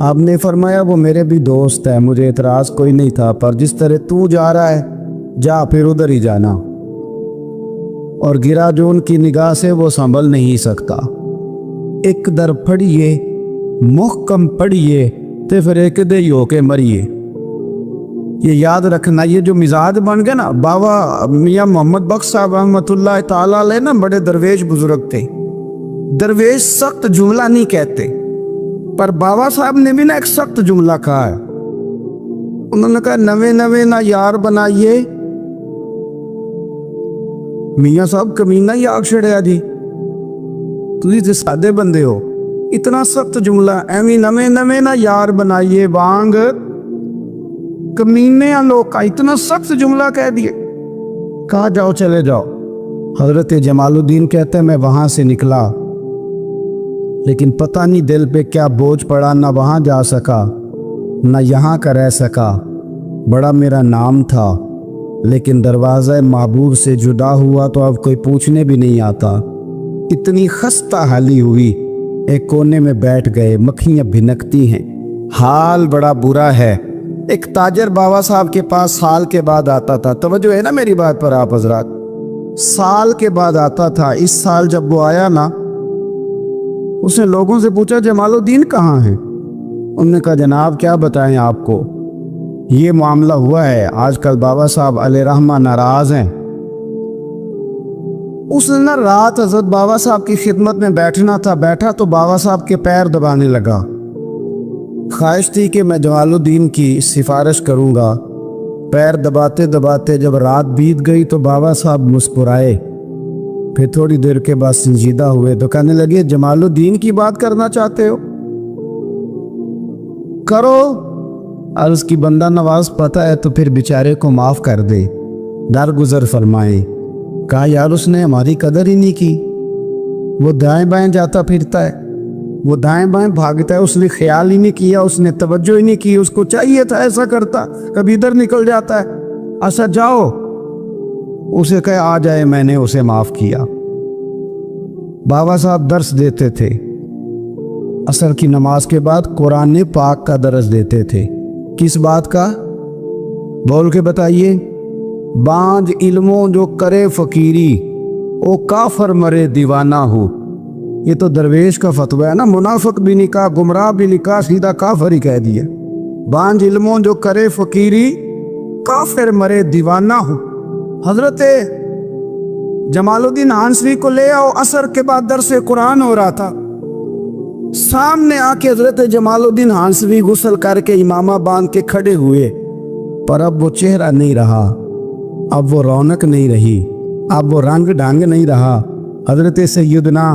آپ نے فرمایا وہ میرے بھی دوست ہے، مجھے اعتراض کوئی نہیں تھا، پر جس طرح تو جا رہا ہے جا پھر ادھر ہی جانا، اور گرا جو ان کی نگاہ سے وہ سنبھل نہیں سکتا۔ ایک در پڑھیے محکم پڑھیے تے پھر ایک دے ہو کے مریے، یہ یاد رکھنا، یہ جو مزاج بن گیا نا، بابا میاں محمد بخش صاحب رحمۃ اللہ تعالیٰ علیہ نا بڑے درویش بزرگ تھے. درویش سخت جملہ نہیں کہتے، پر بابا صاحب نے بھی نا ایک سخت جملہ کہا ہے. انہوں نے کہا نوے نوے نہ یار بنائیے. میاں صاحب کمینہ ہی آگ چھڑیا جی، تسی تے سادے بندے ہو، اتنا سخت جملہ ایویں نوے نوے نہ یار بنائیے وانگ کمینے لوگ کا اتنا سخت جملہ کہہ دیے. کہا جاؤ چلے جاؤ. حضرت جمال الدین کہتے ہیں میں وہاں سے نکلا، لیکن پتہ نہیں دل پہ کیا بوجھ پڑا، نہ وہاں جا سکا نہ یہاں کا رہ سکا. بڑا میرا نام تھا، لیکن دروازہ محبوب سے جدا ہوا تو اب کوئی پوچھنے بھی نہیں آتا. اتنی خستہ حالی ہوئی، ایک کونے میں بیٹھ گئے، مکھیاں بھنکتی ہیں، حال بڑا برا ہے. ایک تاجر بابا صاحب کے پاس سال کے بعد آتا تھا. توجہ ہے نا میری بات پر آپ حضرات؟ سال کے بعد آتا تھا. اس سال جب وہ آیا نا، اس نے لوگوں سے پوچھا جمال الدین کہاں ہیں؟ انہوں نے کہا جناب کیا بتائیں آپ کو، یہ معاملہ ہوا ہے، آج کل بابا صاحب علیہ رحمہ ناراض ہیں. اس نے نا رات حضرت بابا صاحب کی خدمت میں بیٹھنا تھا، بیٹھا تو بابا صاحب کے پیر دبانے لگا. خواہش تھی کہ میں جمال الدین کی سفارش کروں گا. پیر دباتے دباتے جب رات بیت گئی تو بابا صاحب مسکرائے. پھر تھوڑی دیر کے بعد سنجیدہ ہوئے تو کہنے لگے جمال الدین کی بات کرنا چاہتے ہو، کرو. عرض کی بندہ نواز پتہ ہے تو پھر بیچارے کو معاف کر دے، درگزر فرمائے. کہا یار اس نے ہماری قدر ہی نہیں کی، وہ دائیں بائیں جاتا پھرتا ہے، وہ دائیں بائیں بھاگتا ہے، اس نے خیال ہی نہیں کیا، اس نے توجہ ہی نہیں کی. اس کو چاہیے تھا ایسا کرتا، کبھی ادھر نکل جاتا ہے. اچھا جاؤ اسے کہے آ جائے، میں نے اسے معاف کیا. بابا صاحب درس دیتے تھے، عصر کی نماز کے بعد قرآن پاک کا درس دیتے تھے. کس بات کا؟ بول کے بتائیے. بانج علموں جو کرے فقیری او کافر مرے دیوانہ ہو. یہ تو درویش کا فتویٰ ہے نا، منافق بھی نہیں کہا، گمراہ بھی نہیں کہا، سیدھا کافر ہی کہہ دیا. بانج علموں جو کرے فقیری کافر مرے دیوانہ ہو. حضرت جمال الدین ہانسوی کو لے آؤ، عصر کے بعد درس قرآن ہو رہا تھا. سامنے آ کے حضرت جمال الدین ہانسوی غسل کر کے امامہ باندھ کے کھڑے ہوئے، پر اب وہ چہرہ نہیں رہا، اب وہ رونق نہیں رہی، اب وہ رنگ ڈھنگ نہیں رہا. حضرت سیدنا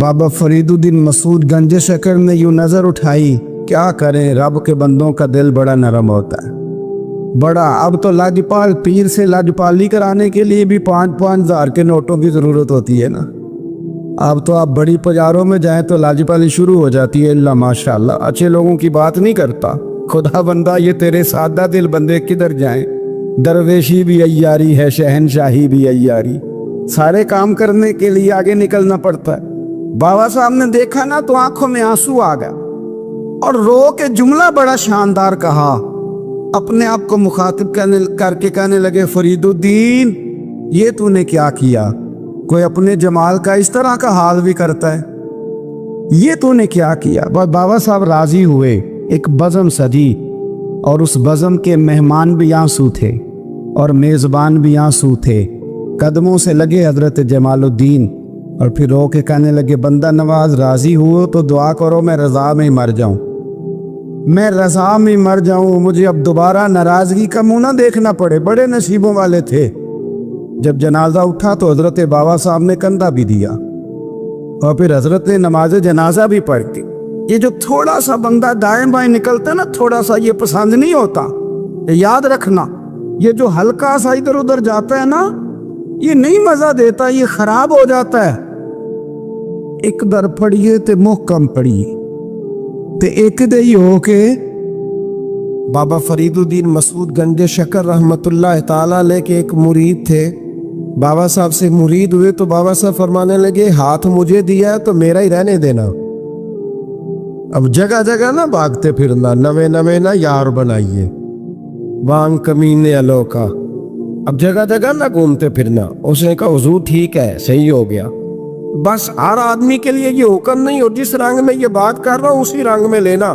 بابا فرید الدین مسعود گنج شکر نے یوں نظر اٹھائی. کیا کریں، رب کے بندوں کا دل بڑا نرم ہوتا ہے، بڑا. اب تو لاجپال پیر سے لاجپالی کرانے کے لیے بھی 5-5 ہزار کے نوٹوں کی ضرورت ہوتی ہے نا. اب تو آپ بڑی پجاروں میں جائیں تو لاجپالی شروع ہو جاتی ہے. اللہ ماشاءاللہ، اچھے لوگوں کی بات نہیں کرتا. خدا بندہ یہ تیرے سادہ دل بندے کدھر جائیں؟ درویشی بھی عیاری ہے، شہنشاہی بھی عیاری، سارے کام کرنے کے لیے آگے نکلنا پڑتا ہے. بابا صاحب نے دیکھا نا تو آنکھوں میں آنسو آ گیا اور رو کے جملہ بڑا شاندار کہا. اپنے آپ کو مخاطب کر کے کہنے لگے فرید الدین یہ تو نے کیا کیا؟ کوئی اپنے جمال کا اس طرح کا حال بھی کرتا ہے؟ یہ تو نے کیا کیا؟ بابا صاحب راضی ہوئے. ایک بزم سجی اور اس بزم کے مہمان بھی آنسو تھے اور میزبان بھی آنسو تھے. قدموں سے لگے حضرت جمال الدین اور پھر رو کے کہنے لگے بندہ نواز راضی ہو تو دعا کرو میں رضا میں مر جاؤں، میں رضا میں مر جاؤں، مجھے اب دوبارہ ناراضگی کا منہ نہ دیکھنا پڑے. بڑے نصیبوں والے تھے. جب جنازہ اٹھا تو حضرت بابا صاحب نے کندھا بھی دیا اور پھر حضرت نے نماز جنازہ بھی پڑھ دی. یہ جو تھوڑا سا بندہ دائیں بائیں نکلتا ہے نا، تھوڑا سا، یہ پسند نہیں ہوتا. یاد رکھنا، یہ جو ہلکا سا ادھر ادھر جاتا ہے نا، یہ نہیں مزہ دیتا، یہ خراب ہو جاتا ہے. ایک در پڑھیے تے محکم پڑھیے تے ایک دے ہی ہو کے. بابا فرید الدین مسعود گنج شکر رحمت اللہ تعالیٰ علیہ کے ایک مرید تھے. بابا صاحب سے مرید ہوئے تو بابا صاحب فرمانے لگے ہاتھ مجھے دیا ہے تو میرا ہی رہنے دینا. اب جگہ جگہ نہ بھاگتے پھرنا، نوے نوے نہ یار بنائیے وانگ کمینے الو کا. اب جگہ جگہ نہ گھومتے پھرنا. اس نے کہا حضور ٹھیک ہے، صحیح ہو گیا. بس ہر آدمی کے لیے یہ حکم نہیں ہو، جس رنگ میں یہ بات کر رہا ہوں اسی رنگ میں لینا.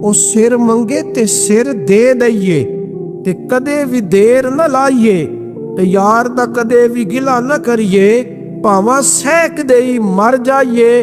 ਉਹ ਸਿਰ ਮੰਗੇ ਤੇ ਸਿਰ ਦੇ ਦਈਏ ਤੇ ਕਦੇ ਵੀ ਦੇਰ ਨਾ ਲਾਈਏ ਤੇ ਯਾਰ ਦਾ ਕਦੇ ਵੀ ਗਿਲਾ ਨਾ ਕਰੀਏ, ਭਾਵਾਂ ਸਹਿਕ ਦੇਈ ਮਰ ਜਾਈਏ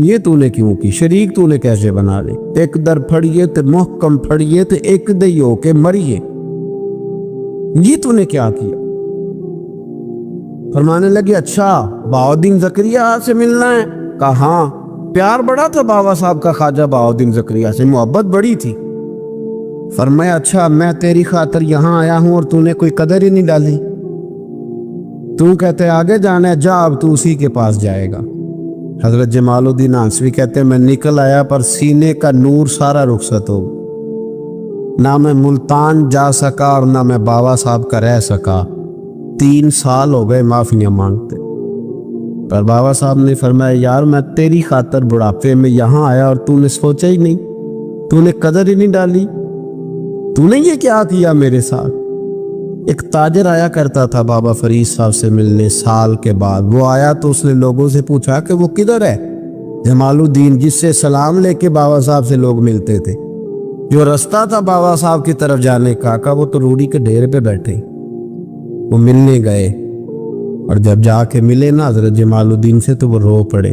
یہ تو نے کیوں کی؟ شریک تو نے کیسے بنا لے؟ ایک در پھڑیے تو محکم پھڑیے تو ایک دئی ہو کے مریے، یہ تو نے کیا کیا؟ فرمانے لگے اچھا بہاؤدین زکریا سے ملنا ہے؟ کہا ہاں، پیار بڑا تھا بابا صاحب کا خواجہ بہاؤدین زکریا سے، محبت بڑی تھی۔ فرمایا اچھا میں تیری خاطر یہاں آیا ہوں اور تو نے کوئی قدر ہی نہیں ڈالی، تو کہتے آگے جانا ہے، جا اب تو اسی کے پاس جائے گا۔ حضرت جمال الدین آنسوی کہتے ہیں میں نکل آیا پر سینے کا نور سارا رخصت ہو، نہ میں ملتان جا سکا اور نہ میں بابا صاحب کا رہ سکا، 3 سال ہو گئے معافیاں مانگتے۔ پر بابا صاحب نے فرمایا یار میں تیری خاطر بڑھاپے میں یہاں آیا اور تو نے سوچا ہی نہیں، تو نے قدر ہی نہیں ڈالی، تو نے یہ کیا کیا میرے ساتھ؟ ایک تاجر آیا کرتا تھا بابا فرید صاحب سے ملنے سال کے بعد، وہ آیا تو اس نے لوگوں سے پوچھا کہ وہ کدھر ہے؟ جمال الدین جس سے سلام لے کے بابا صاحب سے لوگ ملتے تھے، جو رستہ تھا بابا صاحب کی طرف جانے کا، کہا وہ تو روڑی کے ڈھیر پہ بیٹھے۔ وہ ملنے گئے اور جب جا کے ملے نا حضرت جمال الدین سے تو وہ رو پڑے۔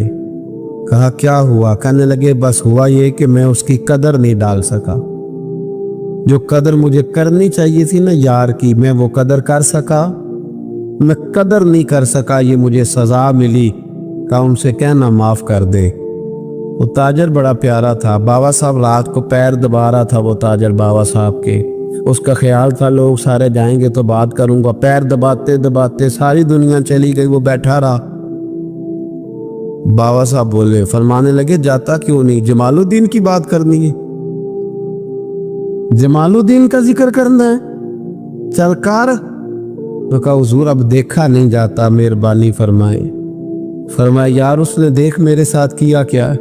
کہا کیا ہوا؟ کہنے لگے بس ہوا یہ کہ میں اس کی قدر نہیں ڈال سکا، جو قدر مجھے کرنی چاہیے تھی نا یار کی، میں وہ قدر کر سکا، میں قدر نہیں کر سکا، یہ مجھے سزا ملی۔ کہا ان سے کہنا معاف کر دے۔ وہ تاجر بڑا پیارا تھا، بابا صاحب رات کو پیر دبا رہا تھا، وہ تاجر بابا صاحب کے، اس کا خیال تھا لوگ سارے جائیں گے تو بات کروں گا، پیر دباتے دباتے ساری دنیا چلی گئی، وہ بیٹھا رہا۔ بابا صاحب بولے، فرمانے لگے جاتا کیوں نہیں؟ جمال الدین کی بات کرنی ہے، جمال الدین کا ذکر کرنا ہے، چل کر۔ تو کہا حضور اب دیکھا نہیں جاتا، مہربانی فرمائے۔ فرمایا یار اس نے دیکھ میرے ساتھ کیا کیا ہے،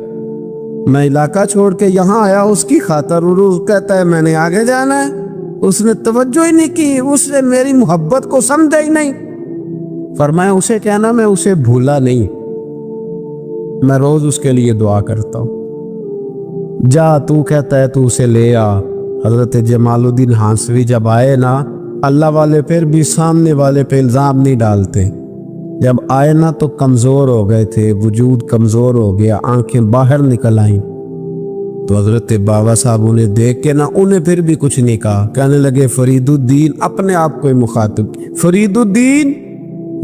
میں علاقہ چھوڑ کے یہاں آیا اس کی خاطر، اور وہ کہتا ہے میں نے آگے جانا ہے، اس نے توجہ ہی نہیں کی، اس نے میری محبت کو سمجھا ہی نہیں۔ فرمایا اسے کہنا میں اسے بھولا نہیں، میں روز اس کے لیے دعا کرتا ہوں، جا تو کہتا ہے تو اسے لے آ۔ حضرت جمال الدین ہانسوی جب آئے نا، اللہ والے پھر بھی سامنے والے پہ الزام نہیں ڈالتے، جب آئے نا تو کمزور ہو گئے تھے، وجود کمزور ہو گیا، آنکھیں باہر نکل آئیں، تو حضرت بابا صاحب انہیں دیکھ کے نا انہیں پھر بھی کچھ نہیں کہا، کہنے لگے فرید الدین، اپنے آپ کو ہی مخاطب، فرید الدین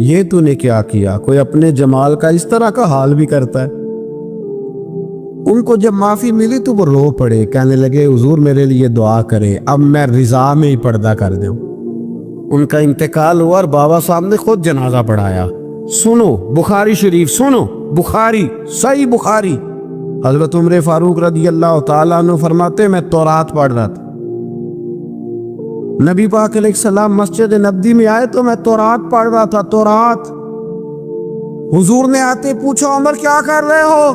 یہ تو نے کیا کیا؟ کوئی اپنے جمال کا اس طرح کا حال بھی کرتا ہے؟ ان کو جب معافی ملی تو وہ رو پڑے، کہنے لگے حضور میرے لیے دعا کرے، اب میں رضا میں ہی پردہ کر دوں۔ ان کا انتقال ہوا اور بابا صاحب نے خود جنازہ پڑھایا۔ سنو بخاری شریف، سنو بخاری، صحیح بخاری، حضرت عمر فاروق رضی اللہ تعالیٰ عنہ فرماتے میں تورات پڑھ رہا تھا، نبی پاک علیہ السلام مسجد نبوی میں آئے تو میں تورات پڑھ رہا تھا، تورات۔ حضور نے آتے پوچھا عمر کیا کر رہے ہو؟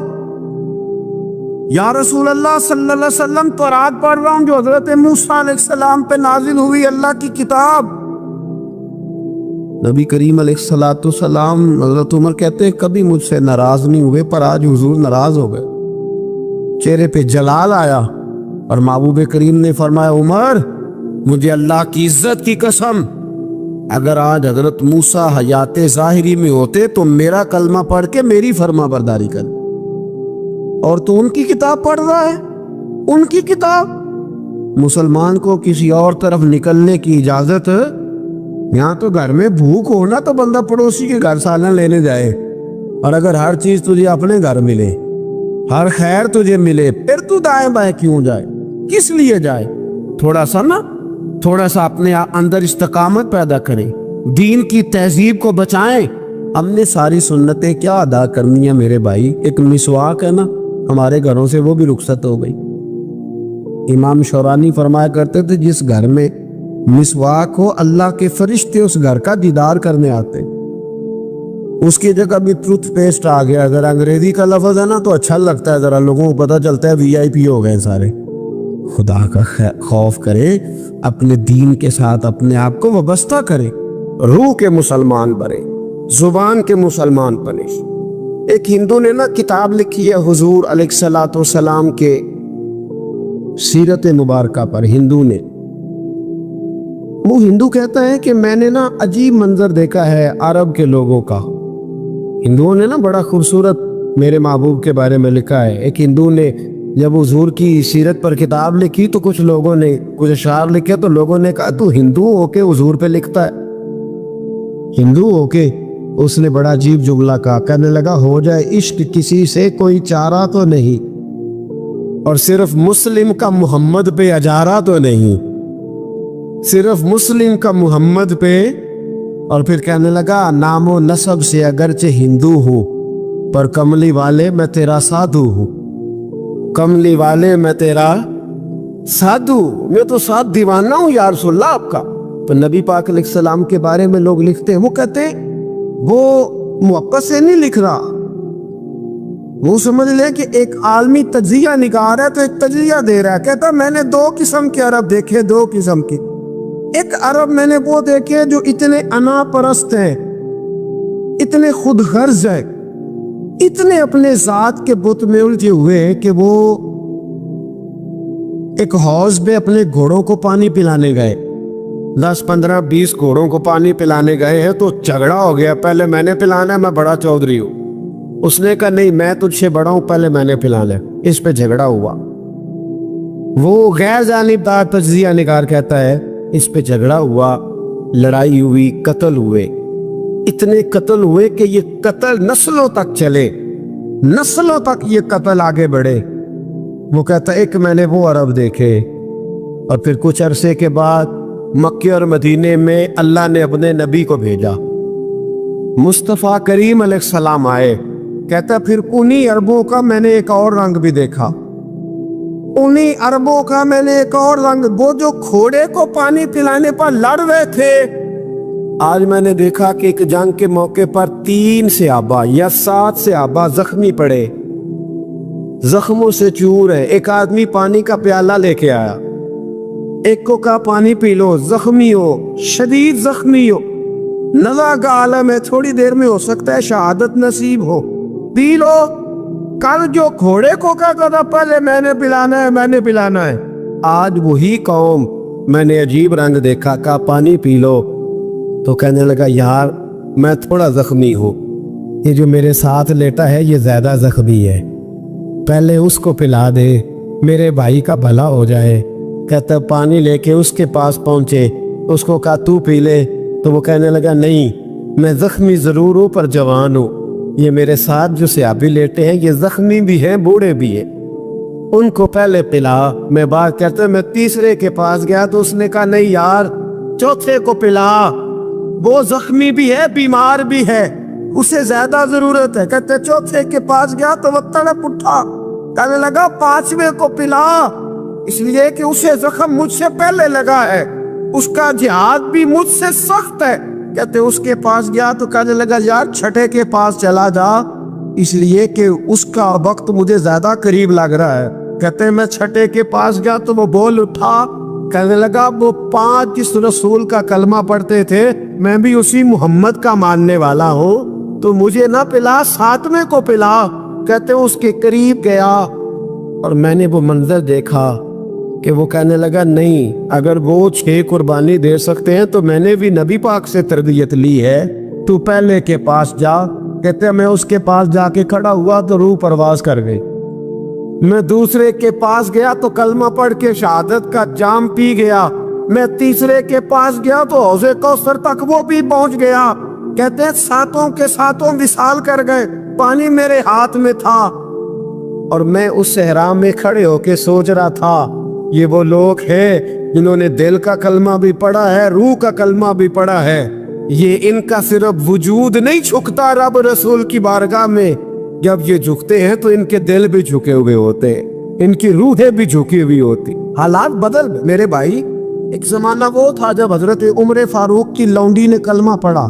یا رسول اللہ صلی اللہ علیہ وسلم تورات پڑھ رہا ہوں جو حضرت موسیٰ علیہ السلام پہ نازل ہوئی، اللہ کی کتاب۔ نبی کریم علیہ السلام، حضرت عمر کہتے ہیں کبھی مجھ سے ناراض نہیں ہوئے، پر آج حضور ناراض ہو گئے، چہرے پہ جلال آیا، اور محبوب کریم نے فرمایا عمر مجھے اللہ کی عزت کی قسم، اگر آج حضرت موسیٰ حیات ظاہری میں ہوتے تو میرا کلمہ پڑھ کے میری فرما برداری کر، اور تو ان کی کتاب پڑھ رہا ہے، ان کی کتاب۔ مسلمان کو کسی اور طرف نکلنے کی اجازت، یہاں تو گھر میں بھوک ہونا تو بندہ پڑوسی کے گھر سالن لینے جائے، اور اگر ہر چیز تجھے اپنے گھر ملے، ہر خیر تجھے ملے، پھر تو دائیں بائیں کیوں جائے؟ کس لیے جائے؟ تھوڑا سا اپنے اندر استقامت پیدا کریں، دین کی تہذیب کو بچائیں۔ ہم نے ساری سنتیں کیا ادا کرنی ہے میرے بھائی؟ ایک مسواک ہے نا ہمارے گھروں سے، وہ بھی رخصت ہو گئی۔ امام شورانی فرمایا کرتے تھے جس گھر میں مسواک ہو اللہ کے فرشتے اس گھر کا دیدار کرنے آتے۔ اس کی جگہ بھی ٹوتھ پیسٹ آ گیا، اگر انگریزی کا لفظ ہے نا تو اچھا لگتا ہے، ذرا لوگوں کو پتہ چلتا ہے VIP ہو گئے سارے۔ خدا کا خوف کرے، اپنے دین کے ساتھ اپنے آپ کو وابستہ کرے، روح کے مسلمان بنے، زبان کے مسلمان بنے۔ ایک ہندو نے نا کتاب لکھی ہے حضور علیہ الصلوۃ والسلام کے سیرت مبارکہ پر، ہندو نے، وہ ہندو کہتا ہے کہ میں نے نا عجیب منظر دیکھا ہے عرب کے لوگوں کا۔ ہندوؤں نے نا بڑا خوبصورت میرے محبوب کے بارے میں لکھا ہے. ایک ہندو نے جب حضور کی سیرت پر کتاب لکھی تو کچھ لوگوں نے کچھ اشعار لکھے تو لوگوں نے کہا تو ہندو ہو کے حضور پہ لکھتا ہے, ہندو ہو کے. اس نے بڑا عجیب جملہ کہا, کہنے لگا ہو جائے عشق کسی سے کوئی چارہ تو نہیں, اور صرف مسلم کا محمد پہ اجارہ تو نہیں, صرف مسلم کا محمد پہ. اور پھر کہنے لگا نام و نسب سے اگرچہ ہندو ہوں پر کملی والے میں تیرا سادھو ہوں, کملی والے میں تیرا سادھو, میں تو ساتھ دیوانہ ہوں یا رسول اللہ آپ کا. تو نبی پاک علیہ السلام کے بارے میں لوگ لکھتے ہیں, وہ کہتے ہیں وہ موقع سے نہیں لکھ رہا, وہ سمجھ لے کہ ایک عالمی تجزیہ نگار ہے تو ایک تجزیہ دے رہا ہے. کہتا میں نے 2 قسم کے عرب دیکھے, 2 قسم کے. ایک عرب میں نے وہ دیکھے جو اتنے انا پرست ہیں, اتنے خود غرض ہیں, اتنے اپنے ذات کے بت میں الجھے ہوئے کہ وہ ایک حوض پہ اپنے گھوڑوں کو پانی پلانے گئے, 10 15 20 گھوڑوں کو پانی پلانے گئے ہیں تو جھگڑا ہو گیا, پہلے میں نے پلانا ہے, میں بڑا چودھری ہوں. اس نے کہا نہیں میں تجھ سے بڑا ہوں, پہلے میں نے پلانا ہے. اس پہ جھگڑا ہوا. وہ غیر جانبدار تجزیہ نگار کہتا ہے اس پہ جھگڑا ہوا, لڑائی ہوئی, قتل ہوئے, اتنے قتل ہوئے کہ یہ قتل نسلوں تک چلے, نسلوں تک یہ قتل آگے بڑھے. وہ کہتا ہے ایک میں نے وہ عرب دیکھے. اور پھر کچھ عرصے کے بعد مکے اور مدینے میں اللہ نے اپنے نبی کو بھیجا, مصطفیٰ کریم علیہ السلام آئے. کہتا پھر انہی عربوں کا میں نے ایک اور رنگ بھی دیکھا, انہی عربوں کا میں نے ایک اور رنگ, وہ جو گھوڑے کو پانی پلانے پر لڑ رہے تھے, آج میں نے دیکھا کہ ایک جنگ کے موقع پر 3 صحابہ یا 7 صحابہ زخمی پڑے, زخموں سے چور ہے. ایک آدمی پانی کا پیالہ لے کے آیا, ایک کو کہا پانی پی لو, زخمی ہو, شدید زخمی ہو, نزا کا عالم ہے, تھوڑی دیر میں ہو سکتا ہے شہادت نصیب ہو, پی لو. کل جو گھوڑے کو کہا تھا پہلے میں نے پلانا ہے, میں نے پلانا ہے, آج وہی قوم میں نے عجیب رنگ دیکھا, کہا پانی پی لو. تو کہنے لگا یار میں تھوڑا زخمی ہوں, یہ جو میرے ساتھ لیٹا ہے یہ زیادہ زخمی ہے, پہلے اس کو پلا دے میرے بھائی کا بھلا ہو جائے. کہتا پانی لے کے اس کے پاس پہنچے, اس کو کہا تو پی لے. تو وہ کہنے لگا نہیں میں زخمی ضرور ہوں پر جوان ہوں, یہ میرے ساتھ جو صحابی لیٹے ہیں یہ زخمی بھی ہیں بوڑھے بھی ہیں, ان کو پہلے پلا. میں بات کرتا میں تیسرے کے پاس گیا تو اس نے کہا نہیں یار چوتھے کو پلا, وہ زخمی بھی ہے بیمار بھی ہے, اسے زیادہ ضرورت ہے. کہتے چوتھے کے پاس گیا تو وہ تڑپ اٹھا, کہنے لگا 5ویں کو پلا, اس لیے کہ اسے زخم مجھ سے پہلے لگا ہے, اس کا جہاد بھی مجھ سے سخت ہے. کہتے اس کے پاس گیا تو کہنے لگا یار 6 کے پاس چلا جا, اس لیے کہ اس کا وقت مجھے زیادہ قریب لگ رہا ہے. کہتے میں 6 کے پاس گیا تو وہ بول اٹھا, کہنے لگا وہ 5 جس رسول کا کلمہ پڑھتے تھے میں بھی اسی محمد کا ماننے والا ہوں, تو مجھے نہ پلا 7ویں کو پلا. کہتے اس کے قریب گیا اور میں نے وہ منظر دیکھا کہ وہ کہنے لگا نہیں اگر وہ 6 قربانی دے سکتے ہیں تو میں نے بھی نبی پاک سے تربیت لی ہے, تو پہلے کے پاس جا. کہتے میں اس کے پاس جا کے کھڑا ہوا تو روح پرواز کر گئی. میں دوسرے کے پاس گیا تو کلمہ پڑھ کے شہادت کا جام پی گیا. میں تیسرے کے پاس گیا تو حوض کوثر تک وہ بھی پہنچ گیا. کہتے ہیں 7 کے 7 وصال کر گئے, پانی میرے ہاتھ میں تھا اور میں اس صحرا میں کھڑے ہو کے سوچ رہا تھا یہ وہ لوگ ہیں جنہوں نے دل کا کلمہ بھی پڑھا ہے, روح کا کلمہ بھی پڑھا ہے. یہ ان کا صرف وجود نہیں جھکتا رب رسول کی بارگاہ میں, جب یہ جھکتے ہیں تو ان کے دل بھی جھکے ہوئے ہوتے ہیں, ان کی روحیں بھی جھکی ہوئی ہوتی. حالات بدل میرے بھائی. ایک زمانہ وہ تھا جب حضرت عمر فاروق کی لونڈی نے کلمہ پڑھا.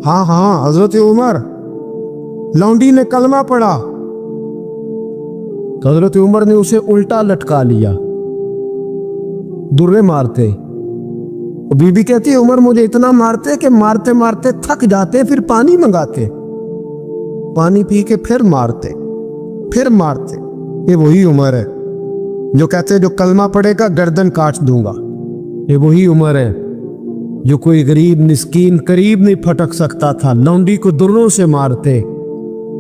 ہاں حضرت عمر لونڈی نے کلمہ پڑھا, حضرت عمر نے اسے الٹا لٹکا لیا, درے مارتے. بی بی کہتی ہے عمر مجھے اتنا مارتے کہ مارتے مارتے تھک جاتے, پھر پانی منگاتے, پانی پی کے پھر مارتے. یہ وہی عمر ہے جو کہتے جو کلمہ پڑھے گا گردن کاٹ دوں گا. یہ وہی عمر ہے جو کوئی غریب مسکین قریب نہیں پھٹک سکتا تھا, لونڈی کو دروں سے مارتے.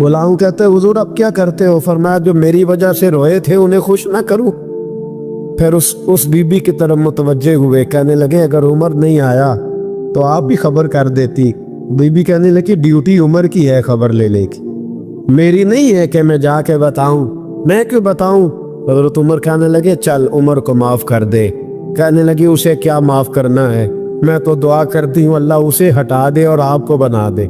غلام کہتے ہیں حضور اب کیا کرتے ہو؟ فرمایا جو میری وجہ سے روئے تھے انہیں خوش نہ کروں؟ پھر اس بی بی کی طرف متوجہ ہوئے، کہنے لگے اگر عمر نہیں آیا تو آپ بھی خبر کر دیتی۔ بی بی کہنے لگی ڈیوٹی عمر کی ہے خبر لینے کی، میری نہیں ہے کہ میں جا کے بتاؤں، میں کیوں بتاؤں؟ حضرت عمر کہنے لگے چل عمر کو معاف کر دے۔ کہنے لگی اسے کیا معاف کرنا ہے، میں تو دعا کرتی ہوں اللہ اسے ہٹا دے اور آپ کو بنا دے۔